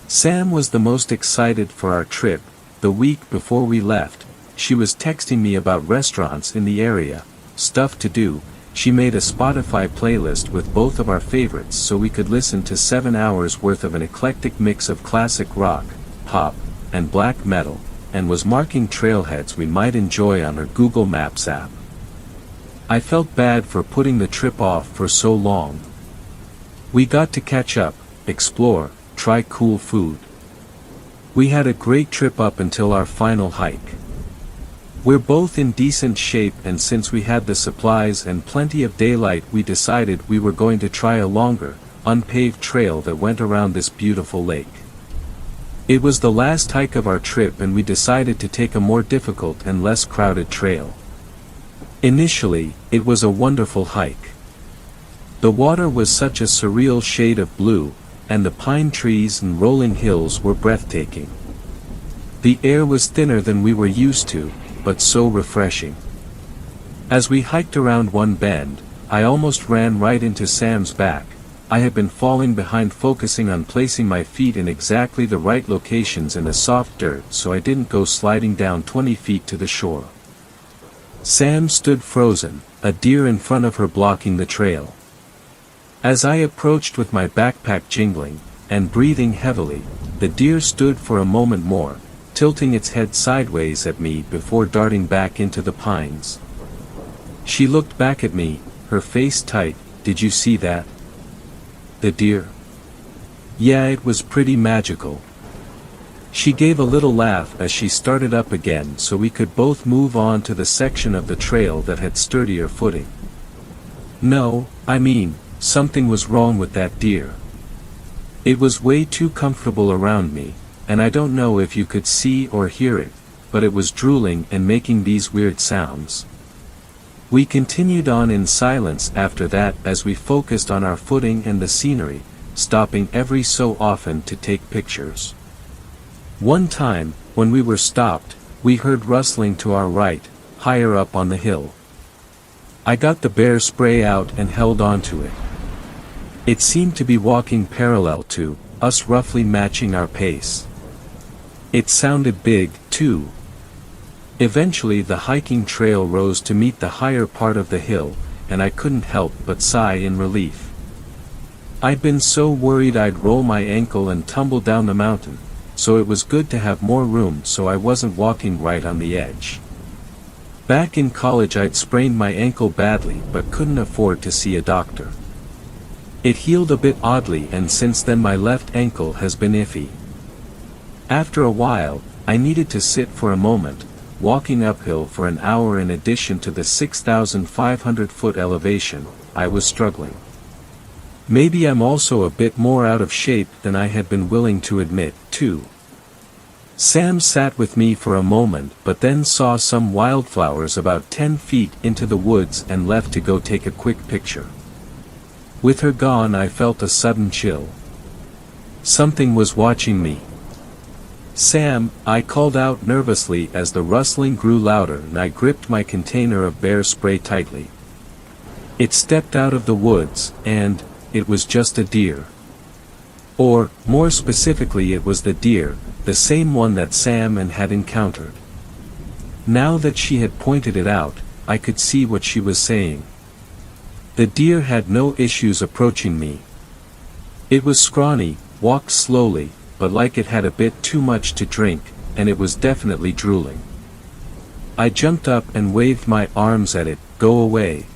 Sam was the most excited for our trip. The week before we left, she was texting me about restaurants in the area, stuff to do. She made a Spotify playlist with both of our favorites so we could listen to 7 hours worth of an eclectic mix of classic rock, pop, and black metal, and was marking trailheads we might enjoy on her Google Maps app. I felt bad for putting the trip off for so long. We got to catch up, explore, try cool food. We had a great trip up until our final hike. We're both in decent shape, and since we had the supplies and plenty of daylight, we decided we were going to try a longer, unpaved trail that went around this beautiful lake. It was the last hike of our trip and we decided to take a more difficult and less crowded trail. Initially, it was a wonderful hike. The water was such a surreal shade of blue, and the pine trees and rolling hills were breathtaking. The air was thinner than we were used to, but so refreshing. As we hiked around one bend, I almost ran right into Sam's back. I had been falling behind, focusing on placing my feet in exactly the right locations in the soft dirt so I didn't go sliding down 20 feet to the shore. Sam stood frozen, a deer in front of her blocking the trail. As I approached with my backpack jingling, and breathing heavily, the deer stood for a moment more, tilting its head sideways at me before darting back into the pines. She looked back at me, her face tight. "Did you see that? The deer?" "Yeah, it was pretty magical." She gave a little laugh as she started up again so we could both move on to the section of the trail that had sturdier footing. "No, I mean, something was wrong with that deer. It was way too comfortable around me, and I don't know if you could see or hear it, but it was drooling and making these weird sounds." We continued on in silence after that as we focused on our footing and the scenery, stopping every so often to take pictures. One time, when we were stopped, we heard rustling to our right, higher up on the hill. I got the bear spray out and held onto it. It seemed to be walking parallel to us, roughly matching our pace. It sounded big, too. Eventually the hiking trail rose to meet the higher part of the hill, and I couldn't help but sigh in relief. I'd been so worried I'd roll my ankle and tumble down the mountain, so it was good to have more room so I wasn't walking right on the edge. Back in college I'd sprained my ankle badly but couldn't afford to see a doctor. It healed a bit oddly, and since then my left ankle has been iffy. After a while, I needed to sit for a moment, walking uphill for an hour in addition to the 6,500-foot elevation. I was struggling. Maybe I'm also a bit more out of shape than I had been willing to admit, too. Sam sat with me for a moment but then saw some wildflowers about 10 feet into the woods and left to go take a quick picture. With her gone I felt a sudden chill. Something was watching me. "Sam," I called out nervously as the rustling grew louder and I gripped my container of bear spray tightly. It stepped out of the woods, and it was just a deer. Or, more specifically, it was the deer, the same one that Sam had encountered. Now that she had pointed it out, I could see what she was saying. The deer had no issues approaching me. It was scrawny, walked slowly, but like it had a bit too much to drink, and it was definitely drooling. I jumped up and waved my arms at it. "Go away."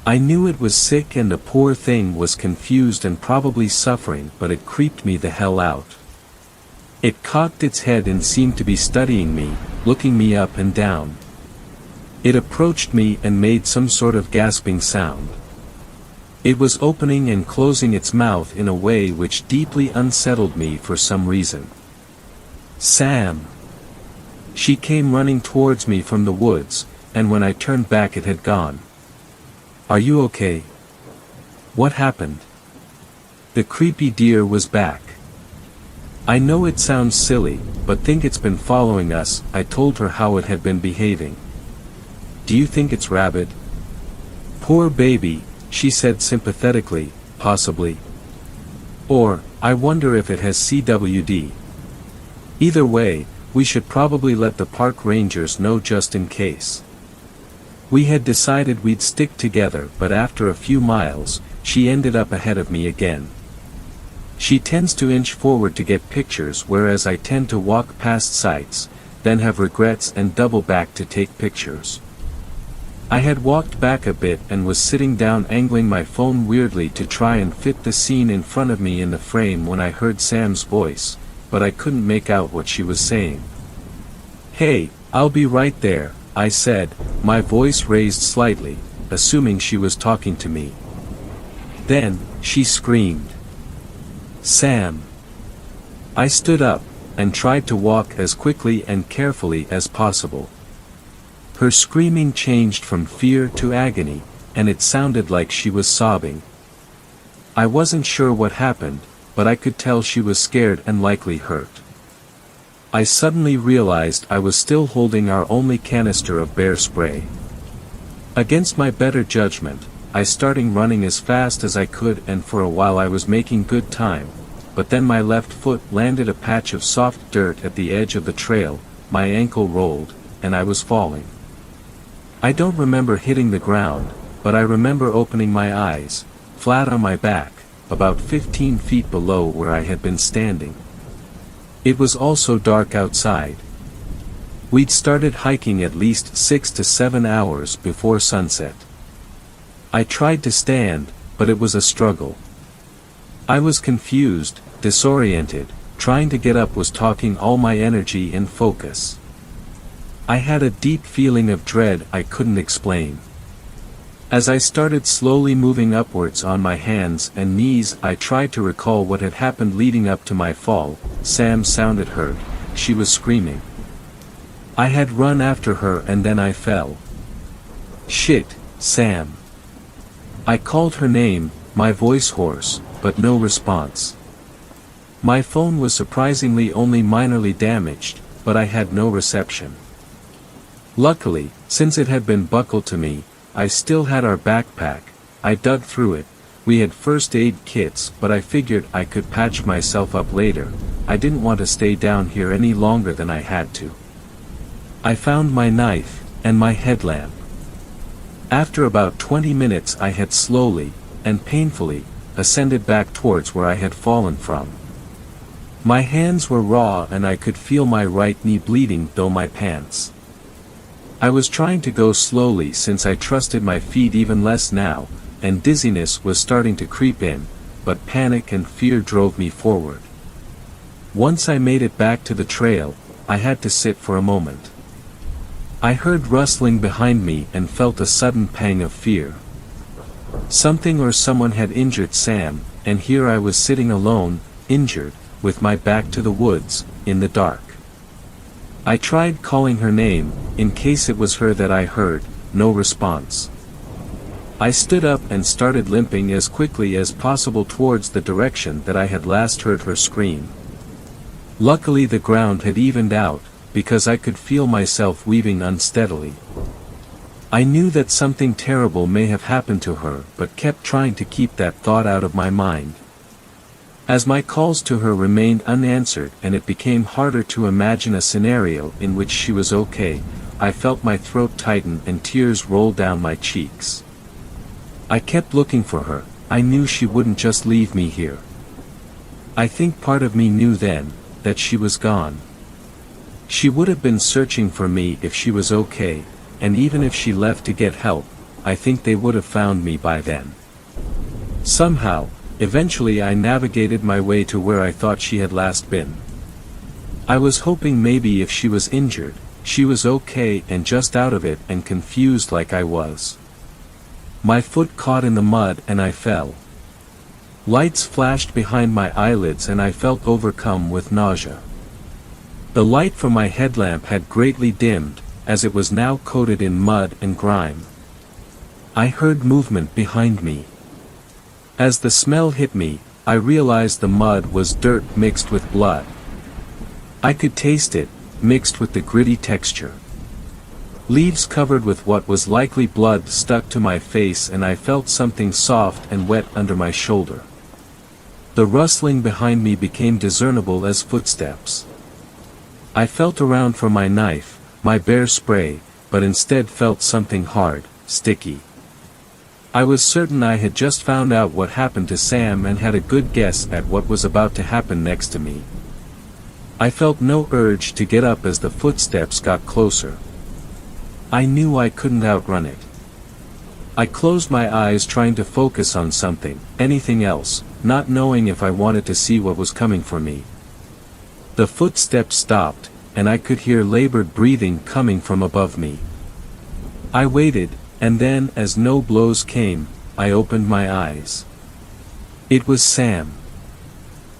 I knew it was sick and the poor thing was confused and probably suffering, but it creeped me the hell out. It cocked its head and seemed to be studying me, looking me up and down. It approached me and made some sort of gasping sound. It was opening and closing its mouth in a way which deeply unsettled me for some reason. "Sam!" She came running towards me from the woods, and when I turned back it had gone. "Are you okay? What happened?" The creepy deer was back. "I know it sounds silly, but think it's been following us." I told her how it had been behaving. "Do you think it's rabid?" "Poor baby," she said sympathetically. "Possibly. Or, I wonder if it has CWD. Either way, we should probably let the park rangers know just in case." We had decided we'd stick together, but after a few miles, she ended up ahead of me again. She tends to inch forward to get pictures, whereas I tend to walk past sites, then have regrets and double back to take pictures. I had walked back a bit and was sitting down angling my phone weirdly to try and fit the scene in front of me in the frame when I heard Sam's voice, but I couldn't make out what she was saying. "Hey, I'll be right there," I said, my voice raised slightly, assuming she was talking to me. Then, she screamed. "Sam!" I stood up, and tried to walk as quickly and carefully as possible. Her screaming changed from fear to agony, and it sounded like she was sobbing. I wasn't sure what happened, but I could tell she was scared and likely hurt. I suddenly realized I was still holding our only canister of bear spray. Against my better judgment, I started running as fast as I could, and for a while I was making good time, but then my left foot landed a patch of soft dirt at the edge of the trail, my ankle rolled, and I was falling. I don't remember hitting the ground, but I remember opening my eyes, flat on my back, about 15 feet below where I had been standing. It was also dark outside. We'd started hiking at least 6 to 7 hours before sunset. I tried to stand, but it was a struggle. I was confused, disoriented, trying to get up was taking all my energy and focus. I had a deep feeling of dread I couldn't explain. As I started slowly moving upwards on my hands and knees, I tried to recall what had happened leading up to my fall. Sam sounded hurt. She was screaming. I had run after her and then I fell. "Shit, Sam." I called her name, my voice hoarse, but no response. My phone was surprisingly only minorly damaged, but I had no reception. Luckily, since it had been buckled to me, I still had our backpack. I dug through it. We had first aid kits, but I figured I could patch myself up later. I didn't want to stay down here any longer than I had to. I found my knife, and my headlamp. After about 20 minutes I had slowly, and painfully, ascended back towards where I had fallen from. My hands were raw and I could feel my right knee bleeding through my pants. I was trying to go slowly since I trusted my feet even less now, and dizziness was starting to creep in, but panic and fear drove me forward. Once I made it back to the trail, I had to sit for a moment. I heard rustling behind me and felt a sudden pang of fear. Something or someone had injured Sam, and here I was sitting alone, injured, with my back to the woods, in the dark. I tried calling her name, in case it was her that I heard, no response. I stood up and started limping as quickly as possible towards the direction that I had last heard her scream. Luckily the ground had evened out, because I could feel myself weaving unsteadily. I knew that something terrible may have happened to her, but kept trying to keep that thought out of my mind. As my calls to her remained unanswered and it became harder to imagine a scenario in which she was okay, I felt my throat tighten and tears roll down my cheeks. I kept looking for her. I knew she wouldn't just leave me here. I think part of me knew then, that she was gone. She would have been searching for me if she was okay, and even if she left to get help, I think they would have found me by then. Somehow, eventually I navigated my way to where I thought she had last been. I was hoping maybe if she was injured, she was okay and just out of it and confused like I was. My foot caught in the mud and I fell. Lights flashed behind my eyelids and I felt overcome with nausea. The light from my headlamp had greatly dimmed, as it was now coated in mud and grime. I heard movement behind me. As the smell hit me, I realized the mud was dirt mixed with blood. I could taste it, mixed with the gritty texture. Leaves covered with what was likely blood stuck to my face and I felt something soft and wet under my shoulder. The rustling behind me became discernible as footsteps. I felt around for my knife, my bear spray, but instead felt something hard, sticky. I was certain I had just found out what happened to Sam and had a good guess at what was about to happen next to me. I felt no urge to get up as the footsteps got closer. I knew I couldn't outrun it. I closed my eyes trying to focus on something, anything else, not knowing if I wanted to see what was coming for me. The footsteps stopped, and I could hear labored breathing coming from above me. I waited, and then as no blows came, I opened my eyes. It was Sam.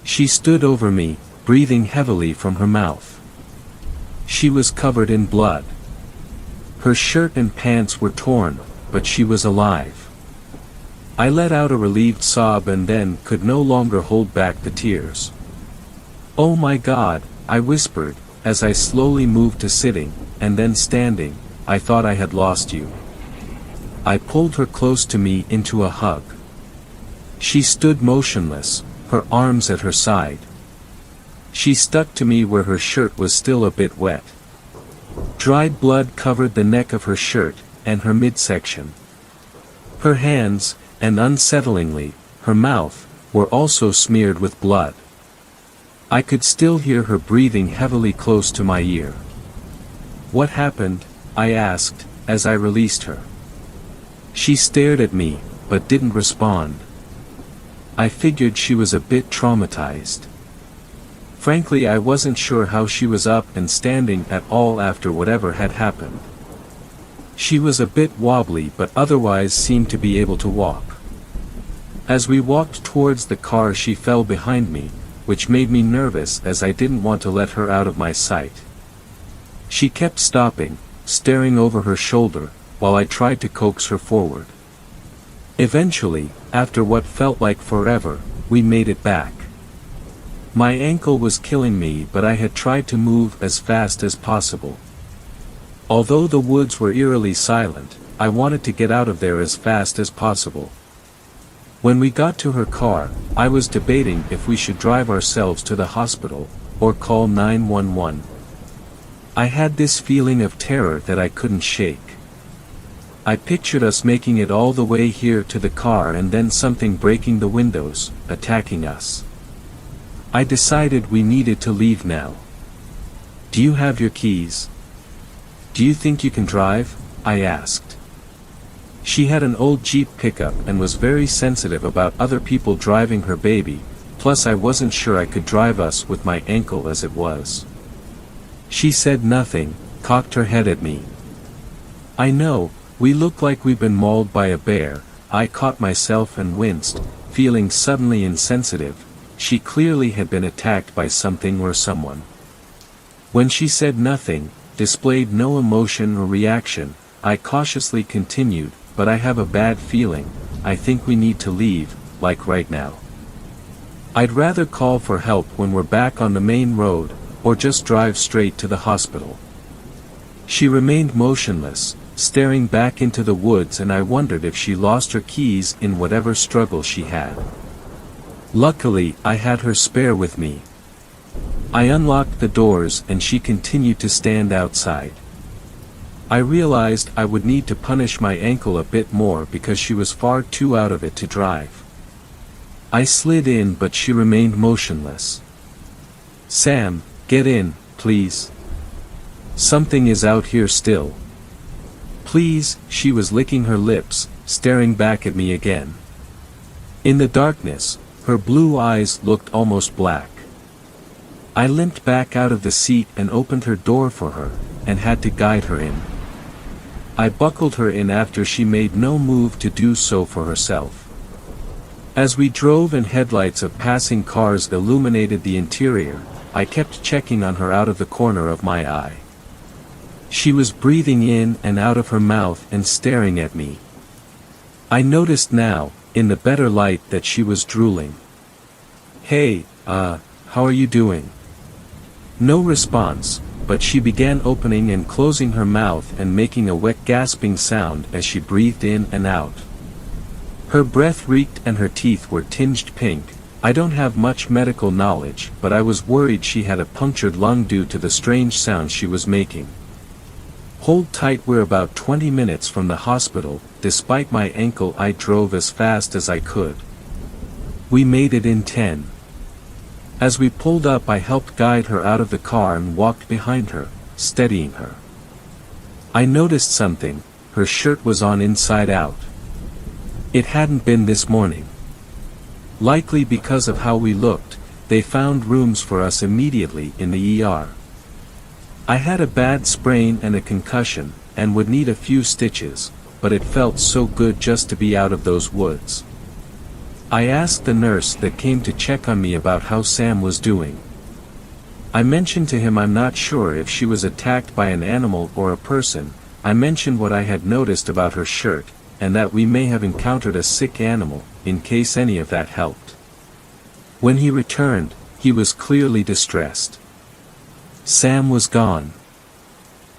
She stood over me, breathing heavily from her mouth. She was covered in blood. Her shirt and pants were torn, but she was alive. I let out a relieved sob and then could no longer hold back the tears. "Oh my God," I whispered, as I slowly moved to sitting, and then standing. "I thought I had lost you." I pulled her close to me into a hug. She stood motionless, her arms at her side. She stuck to me where her shirt was still a bit wet. Dried blood covered the neck of her shirt, and her midsection. Her hands, and unsettlingly, her mouth, were also smeared with blood. I could still hear her breathing heavily close to my ear. "What happened?" I asked, as I released her. She stared at me, but didn't respond. I figured she was a bit traumatized. Frankly, I wasn't sure how she was up and standing at all after whatever had happened. She was a bit wobbly but otherwise seemed to be able to walk. As we walked towards the car she fell behind me, which made me nervous as I didn't want to let her out of my sight. She kept stopping, staring over her shoulder, while I tried to coax her forward. Eventually, after what felt like forever, we made it back. My ankle was killing me, but I had tried to move as fast as possible. Although the woods were eerily silent, I wanted to get out of there as fast as possible. When we got to her car, I was debating if we should drive ourselves to the hospital, or call 911. I had this feeling of terror that I couldn't shake. I pictured us making it all the way here to the car and then something breaking the windows, attacking us. I decided we needed to leave now. "Do you have your keys? Do you think you can drive?" I asked. She had an old Jeep pickup and was very sensitive about other people driving her baby, plus I wasn't sure I could drive us with my ankle as it was. She said nothing, cocked her head at me. "I know, we look like we've been mauled by a bear." I caught myself and winced, feeling suddenly insensitive. She clearly had been attacked by something or someone. When she said nothing, displayed no emotion or reaction, I cautiously continued, "But I have a bad feeling, I think we need to leave, like right now. I'd rather call for help when we're back on the main road, or just drive straight to the hospital." She remained motionless, staring back into the woods, and I wondered if she lost her keys in whatever struggle she had. Luckily, I had her spare with me. I unlocked the doors and she continued to stand outside. I realized I would need to punish my ankle a bit more because she was far too out of it to drive. I slid in, but she remained motionless. "Sam, get in, please. Something is out here still. Please." She was licking her lips, staring back at me again. In the darkness, her blue eyes looked almost black. I limped back out of the seat and opened her door for her, and had to guide her in. I buckled her in after she made no move to do so for herself. As we drove and headlights of passing cars illuminated the interior, I kept checking on her out of the corner of my eye. She was breathing in and out of her mouth and staring at me. I noticed now, in the better light, that she was drooling. "Hey, how are you doing?" No response, but she began opening and closing her mouth and making a wet gasping sound as she breathed in and out. Her breath reeked and her teeth were tinged pink. I don't have much medical knowledge, but I was worried she had a punctured lung due to the strange sounds she was making. "Hold tight, we're about 20 minutes from the hospital." Despite my ankle, I drove as fast as I could. We made it in 10. As we pulled up, I helped guide her out of the car and walked behind her, steadying her. I noticed something: her shirt was on inside out. It hadn't been this morning. Likely because of how we looked, they found rooms for us immediately in the ER. I had a bad sprain and a concussion, and would need a few stitches, but it felt so good just to be out of those woods. I asked the nurse that came to check on me about how Sam was doing. I mentioned to him I'm not sure if she was attacked by an animal or a person. I mentioned what I had noticed about her shirt, and that we may have encountered a sick animal, in case any of that helped. When he returned, he was clearly distressed. Sam was gone.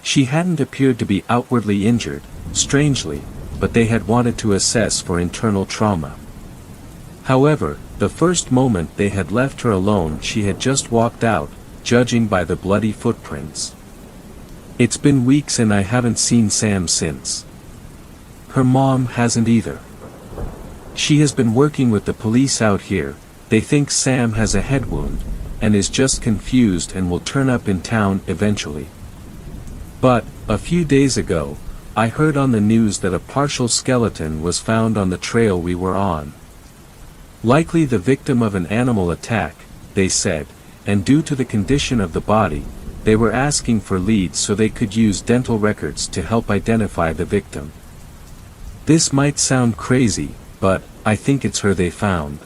She hadn't appeared to be outwardly injured, strangely, but they had wanted to assess for internal trauma. However, the first moment they had left her alone, she had just walked out, judging by the bloody footprints. It's been weeks and I haven't seen Sam since. Her mom hasn't either. She has been working with the police out here. They think Sam has a head wound, and is just confused and will turn up in town eventually. But, a few days ago, I heard on the news that a partial skeleton was found on the trail we were on. Likely the victim of an animal attack, they said, and due to the condition of the body, they were asking for leads so they could use dental records to help identify the victim. This might sound crazy, but I think it's her they found.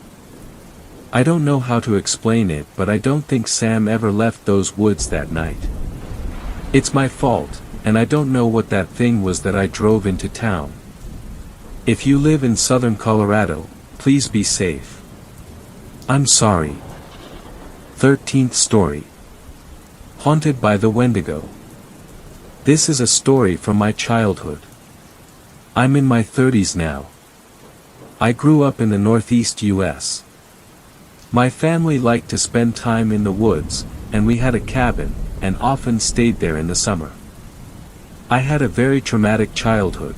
I don't know how to explain it, but I don't think Sam ever left those woods that night. It's my fault, and I don't know what that thing was that I drove into town. If you live in southern Colorado, please be safe. I'm sorry. 13th story. Haunted by the Wendigo. This is a story from my childhood. I'm in my 30s now. I grew up in the Northeast US. My family liked to spend time in the woods, and we had a cabin, and often stayed there in the summer. I had a very traumatic childhood.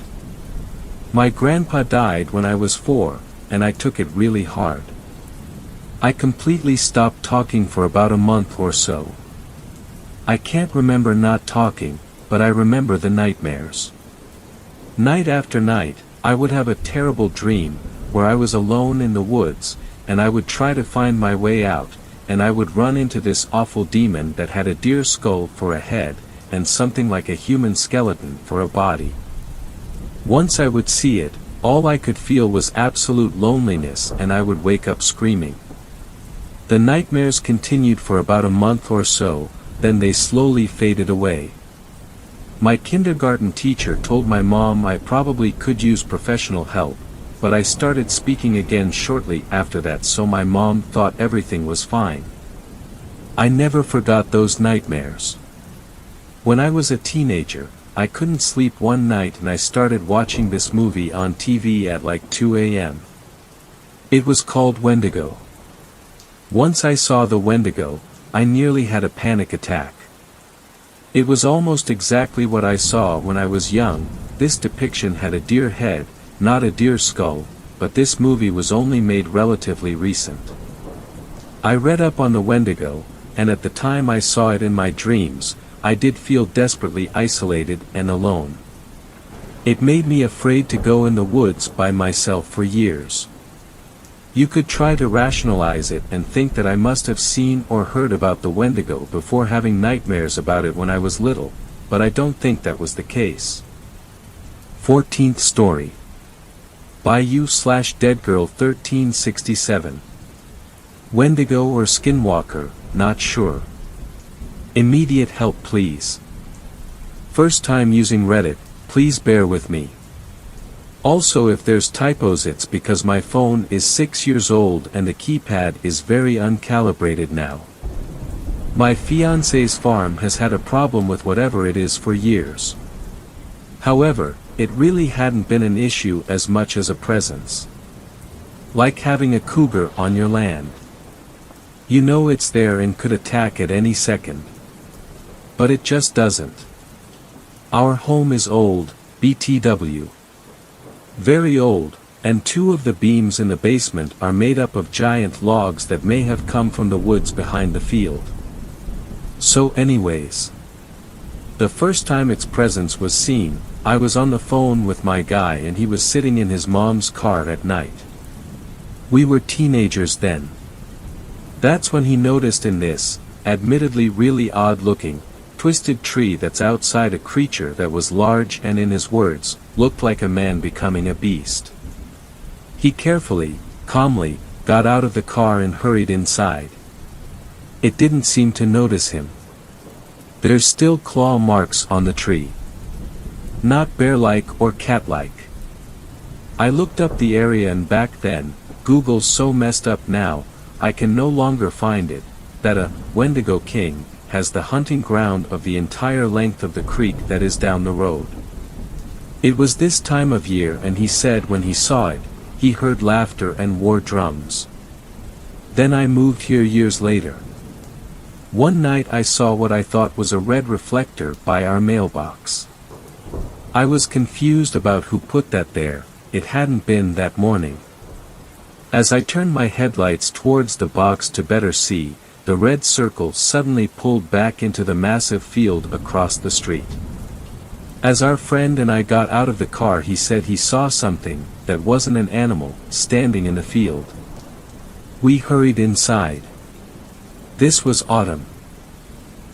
My grandpa died when I was 4, and I took it really hard. I completely stopped talking for about a month or so. I can't remember not talking, but I remember the nightmares. Night after night, I would have a terrible dream, where I was alone in the woods, and I would try to find my way out, and I would run into this awful demon that had a deer skull for a head, and something like a human skeleton for a body. Once I would see it, all I could feel was absolute loneliness, and I would wake up screaming. The nightmares continued for about a month or so, then they slowly faded away. My kindergarten teacher told my mom I probably could use professional help, but I started speaking again shortly after that, so my mom thought everything was fine. I never forgot those nightmares. When I was a teenager, I couldn't sleep one night and I started watching this movie on TV at like 2 a.m. It was called Wendigo. Once I saw the Wendigo, I nearly had a panic attack. It was almost exactly what I saw when I was young. This depiction had a deer head, not a deer skull, but this movie was only made relatively recent. I read up on the Wendigo, and at the time I saw it in my dreams, I did feel desperately isolated and alone. It made me afraid to go in the woods by myself for years. You could try to rationalize it and think that I must have seen or heard about the Wendigo before having nightmares about it when I was little, but I don't think that was the case. 14th story. By you/deadgirl1367. Wendigo or skinwalker, not sure. Immediate help please. First time using Reddit, please bear with me. Also, if there's typos, it's because my phone is 6 years old and the keypad is very uncalibrated now. My fiance's farm has had a problem with whatever it is for years. However, it really hadn't been an issue as much as a presence. Like having a cougar on your land. You know it's there and could attack at any second. But it just doesn't. Our home is old, BTW. Very old, and 2 of the beams in the basement are made up of giant logs that may have come from the woods behind the field. So anyways, the first time its presence was seen, I was on the phone with my guy and he was sitting in his mom's car at night. We were teenagers then. That's when he noticed in this, admittedly really odd-looking, twisted tree that's outside a creature that was large and, in his words, looked like a man becoming a beast. He carefully, calmly, got out of the car and hurried inside. It didn't seem to notice him. There's still claw marks on the tree. Not bear-like or cat-like. I looked up the area, and back then, Google's so messed up now, I can no longer find it, that a Wendigo king has the hunting ground of the entire length of the creek that is down the road. It was this time of year, and he said when he saw it, he heard laughter and war drums. Then I moved here years later. One night I saw what I thought was a red reflector by our mailbox. I was confused about who put that there. It hadn't been that morning. As I turned my headlights towards the box to better see, the red circle suddenly pulled back into the massive field across the street. As our friend and I got out of the car, he said he saw something, that wasn't an animal, standing in the field. We hurried inside. This was autumn.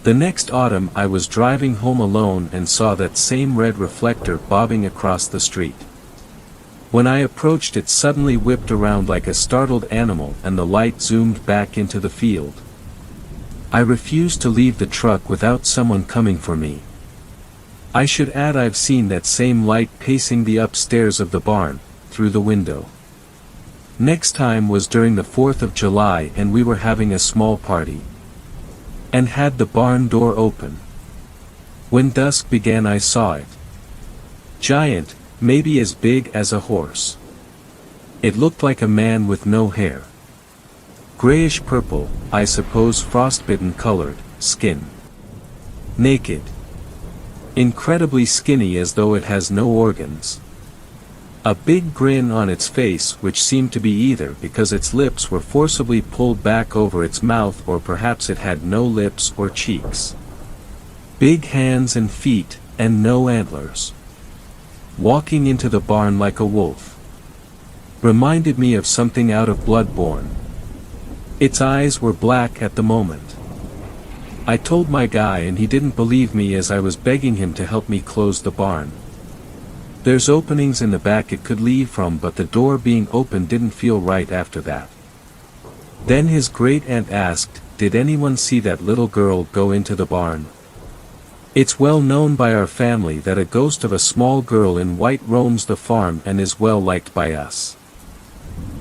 The next autumn I was driving home alone and saw that same red reflector bobbing across the street. When I approached, it suddenly whipped around like a startled animal and the light zoomed back into the field. I refused to leave the truck without someone coming for me. I should add I've seen that same light pacing the upstairs of the barn, through the window. Next time was during the 4th of July and we were having a small party. And had the barn door open. When dusk began I saw it. Giant, maybe as big as a horse. It looked like a man with no hair. Grayish purple, I suppose frostbitten colored, skin. Naked. Incredibly skinny as though it has no organs. A big grin on its face which seemed to be either because its lips were forcibly pulled back over its mouth or perhaps it had no lips or cheeks. Big hands and feet, and no antlers. Walking into the barn like a wolf. Reminded me of something out of Bloodborne. Its eyes were black at the moment. I told my guy and he didn't believe me as I was begging him to help me close the barn. There's openings in the back it could leave from, but the door being open didn't feel right after that. Then his great aunt asked, "Did anyone see that little girl go into the barn?" It's well known by our family that a ghost of a small girl in white roams the farm and is well liked by us.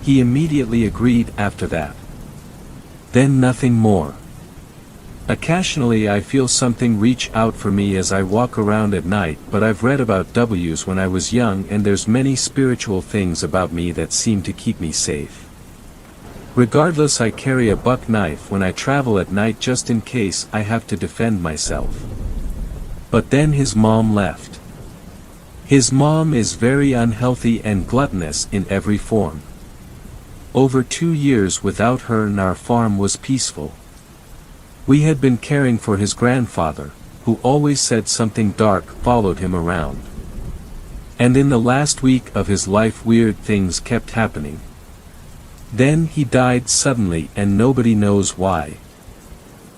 He immediately agreed after that. Then nothing more. Occasionally I feel something reach out for me as I walk around at night, but I've read about W's when I was young and there's many spiritual things about me that seem to keep me safe. Regardless, I carry a buck knife when I travel at night just in case I have to defend myself. But then his mom left. His mom is very unhealthy and gluttonous in every form. Over 2 years without her and our farm was peaceful. We had been caring for his grandfather, who always said something dark followed him around. And in the last week of his life weird things kept happening. Then he died suddenly and nobody knows why.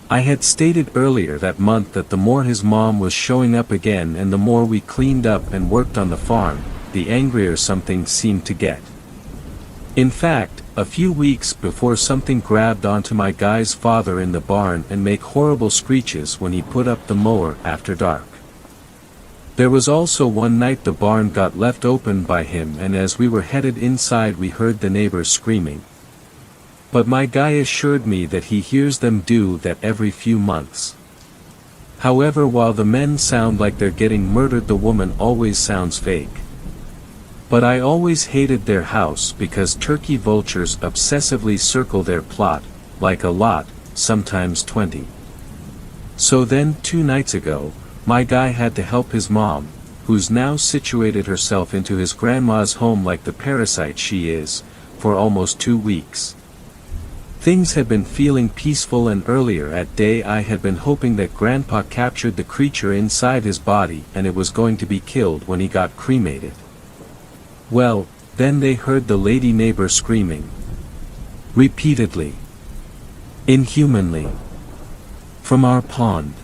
I had stated earlier that month that the more his mom was showing up again and the more we cleaned up and worked on the farm, the angrier something seemed to get. In fact, a few weeks before something grabbed onto my guy's father in the barn and make horrible screeches when he put up the mower after dark. There was also one night the barn got left open by him and as we were headed inside we heard the neighbors screaming. But my guy assured me that he hears them do that every few months. However, while the men sound like they're getting murdered, the woman always sounds fake. But I always hated their house because turkey vultures obsessively circle their plot, like a lot, sometimes 20. So then 2 nights ago, my guy had to help his mom, who's now situated herself into his grandma's home like the parasite she is, for almost 2 weeks. Things had been feeling peaceful and earlier that day I had been hoping that Grandpa captured the creature inside his body and it was going to be killed when he got cremated. Well, then they heard the lady neighbor screaming. Repeatedly. Inhumanly. From our pond.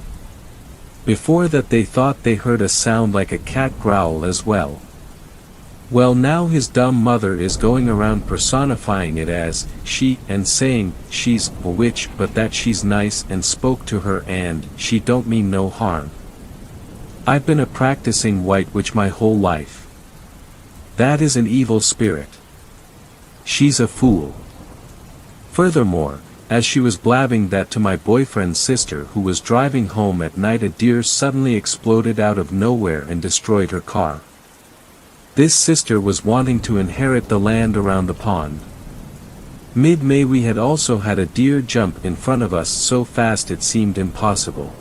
Before that they thought they heard a sound like a cat growl as well. Well, now his dumb mother is going around personifying it as she and saying she's a witch but that she's nice and spoke to her and she don't mean no harm. I've been a practicing white witch my whole life. That is an evil spirit. She's a fool. Furthermore, as she was blabbing that to my boyfriend's sister who was driving home at night, a deer suddenly exploded out of nowhere and destroyed her car. This sister was wanting to inherit the land around the pond. Mid-May we had also had a deer jump in front of us so fast it seemed impossible.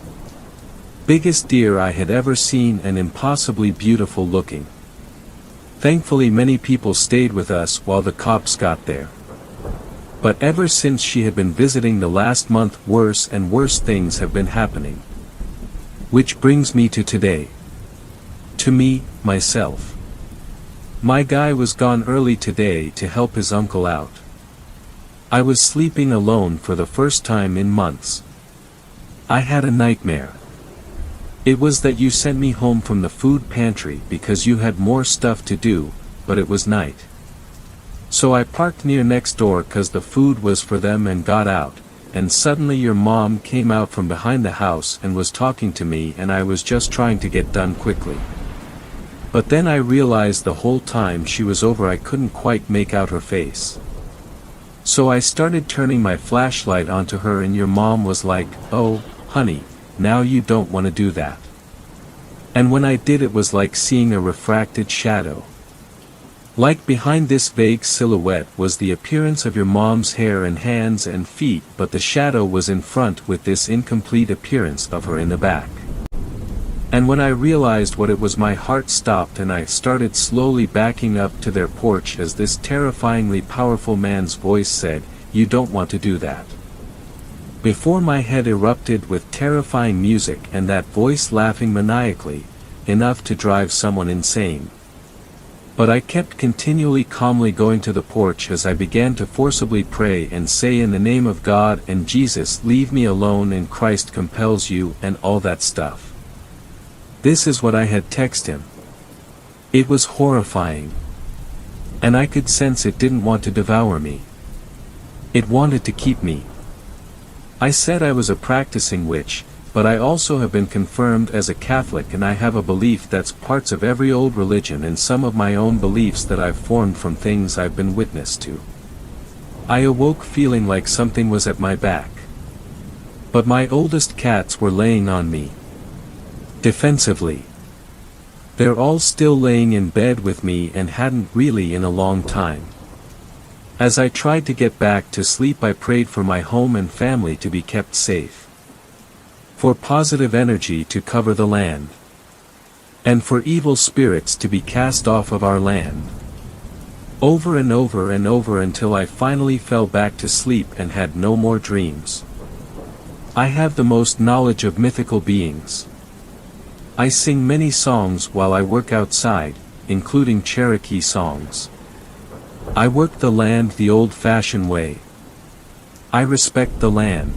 Biggest deer I had ever seen and impossibly beautiful looking. Thankfully many people stayed with us while the cops got there. But ever since she had been visiting the last month, worse and worse things have been happening. Which brings me to today. To me, myself. My guy was gone early today to help his uncle out. I was sleeping alone for the first time in months. I had a nightmare. It was that you sent me home from the food pantry because you had more stuff to do, but it was night. So I parked near next door cause the food was for them and got out, and suddenly your mom came out from behind the house and was talking to me and I was just trying to get done quickly. But then I realized the whole time she was over I couldn't quite make out her face. So I started turning my flashlight onto her and your mom was like, "Oh, honey, now you don't want to do that." And when I did, it was like seeing a refracted shadow. Like behind this vague silhouette was the appearance of your mom's hair and hands and feet, but the shadow was in front with this incomplete appearance of her in the back. And when I realized what it was, my heart stopped and I started slowly backing up to their porch as this terrifyingly powerful man's voice said, "You don't want to do that." Before my head erupted with terrifying music and that voice laughing maniacally, enough to drive someone insane. But I kept continually calmly going to the porch as I began to forcibly pray and say, "In the name of God and Jesus, leave me alone, and Christ compels you," and all that stuff. This is what I had texted him. It was horrifying. And I could sense it didn't want to devour me. It wanted to keep me. I said I was a practicing witch, but I also have been confirmed as a Catholic, and I have a belief that's parts of every old religion and some of my own beliefs that I've formed from things I've been witness to. I awoke feeling like something was at my back. But my oldest cats were laying on me. Defensively. They're all still laying in bed with me and hadn't really in a long time. As I tried to get back to sleep, I prayed for my home and family to be kept safe. For positive energy to cover the land. And for evil spirits to be cast off of our land. Over and over and over until I finally fell back to sleep and had no more dreams. I have the most knowledge of mythical beings. I sing many songs while I work outside, including Cherokee songs. I work the land the old-fashioned way. I respect the land.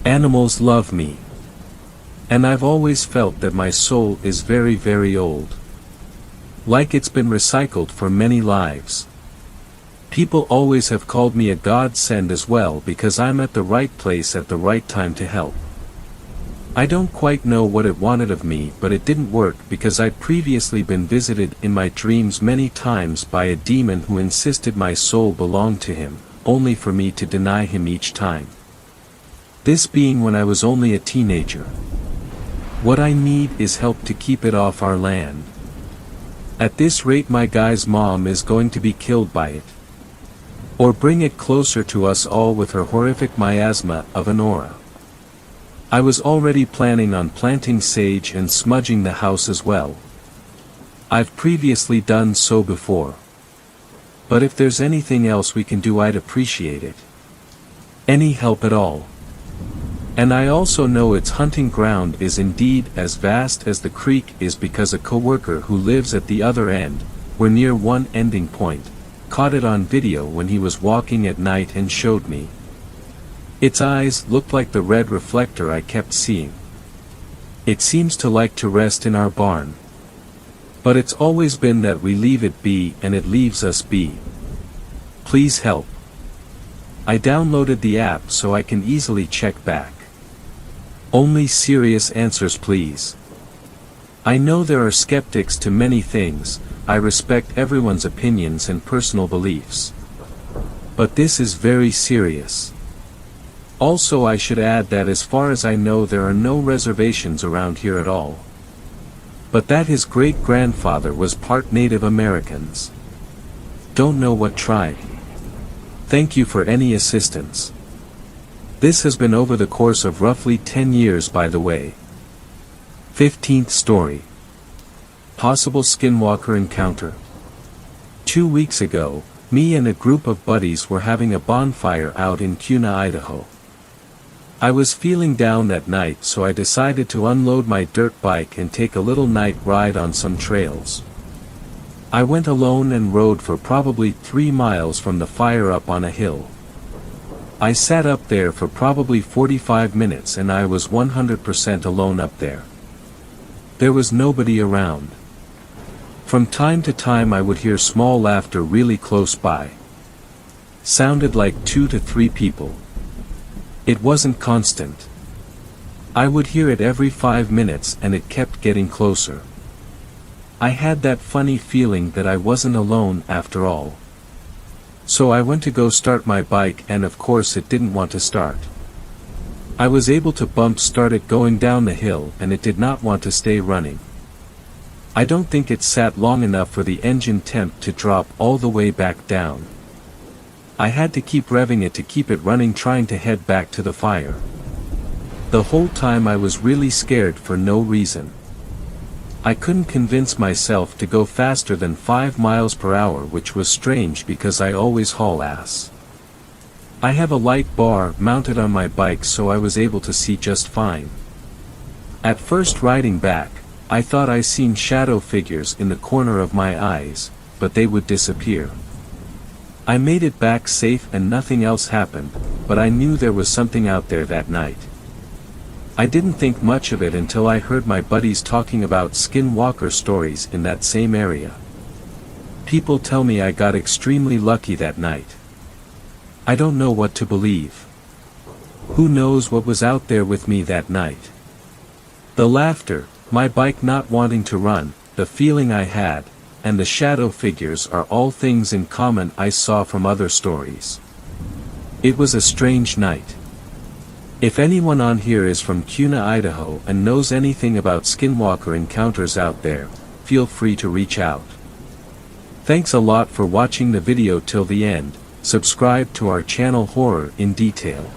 Animals love me. And I've always felt that my soul is very, very old. Like it's been recycled for many lives. People always have called me a godsend as well, because I'm at the right place at the right time to help. I don't quite know what it wanted of me, but it didn't work because I'd previously been visited in my dreams many times by a demon who insisted my soul belonged to him, only for me to deny him each time. This being when I was only a teenager. What I need is help to keep it off our land. At this rate, my guy's mom is going to be killed by it. Or bring it closer to us all with her horrific miasma of an aura. I was already planning on planting sage and smudging the house as well. I've previously done so before. But if there's anything else we can do, I'd appreciate it. Any help at all. And I also know its hunting ground is indeed as vast as the creek is, because a coworker who lives at the other end, we're near one ending point, caught it on video when he was walking at night and showed me. Its eyes looked like the red reflector I kept seeing. It seems to like to rest in our barn. But it's always been that we leave it be and it leaves us be. Please help. I downloaded the app so I can easily check back. Only serious answers, please. I know there are skeptics to many things. I respect everyone's opinions and personal beliefs. But this is very serious. Also, I should add that as far as I know, there are no reservations around here at all. But that his great-grandfather was part Native Americans. Don't know what tribe. Thank you for any assistance. This has been over the course of roughly 10 years, by the way. 15th story. Possible skinwalker encounter. 2 weeks ago, me and a group of buddies were having a bonfire out in Kuna, Idaho. I was feeling down that night, so I decided to unload my dirt bike and take a little night ride on some trails. I went alone and rode for probably 3 miles from the fire up on a hill. I sat up there for probably 45 minutes and I was 100% alone up there. There was nobody around. From time to time I would hear small laughter really close by. Sounded like 2 to 3 people. It wasn't constant. I would hear it every 5 minutes and it kept getting closer. I had that funny feeling that I wasn't alone after all. So I went to go start my bike and of course it didn't want to start. I was able to bump start it going down the hill and it did not want to stay running. I don't think it sat long enough for the engine temp to drop all the way back down. I had to keep revving it to keep it running, trying to head back to the fire. The whole time I was really scared for no reason. I couldn't convince myself to go faster than 5 miles per hour, which was strange because I always haul ass. I have a light bar mounted on my bike, so I was able to see just fine. At first, riding back, I thought I seen shadow figures in the corner of my eyes, but they would disappear. I made it back safe and nothing else happened, but I knew there was something out there that night. I didn't think much of it until I heard my buddies talking about skinwalker stories in that same area. People tell me I got extremely lucky that night. I don't know what to believe. Who knows what was out there with me that night? The laughter, my bike not wanting to run, the feeling I had, and the shadow figures are all things in common I saw from other stories. It was a strange night. If anyone on here is from Kuna, Idaho and knows anything about skinwalker encounters out there, feel free to reach out. Thanks a lot for watching the video till the end. Subscribe to our channel Horror in Detail.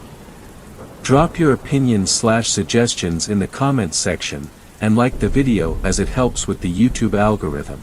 Drop your opinions/suggestions in the comments section, and like the video as it helps with the YouTube algorithm.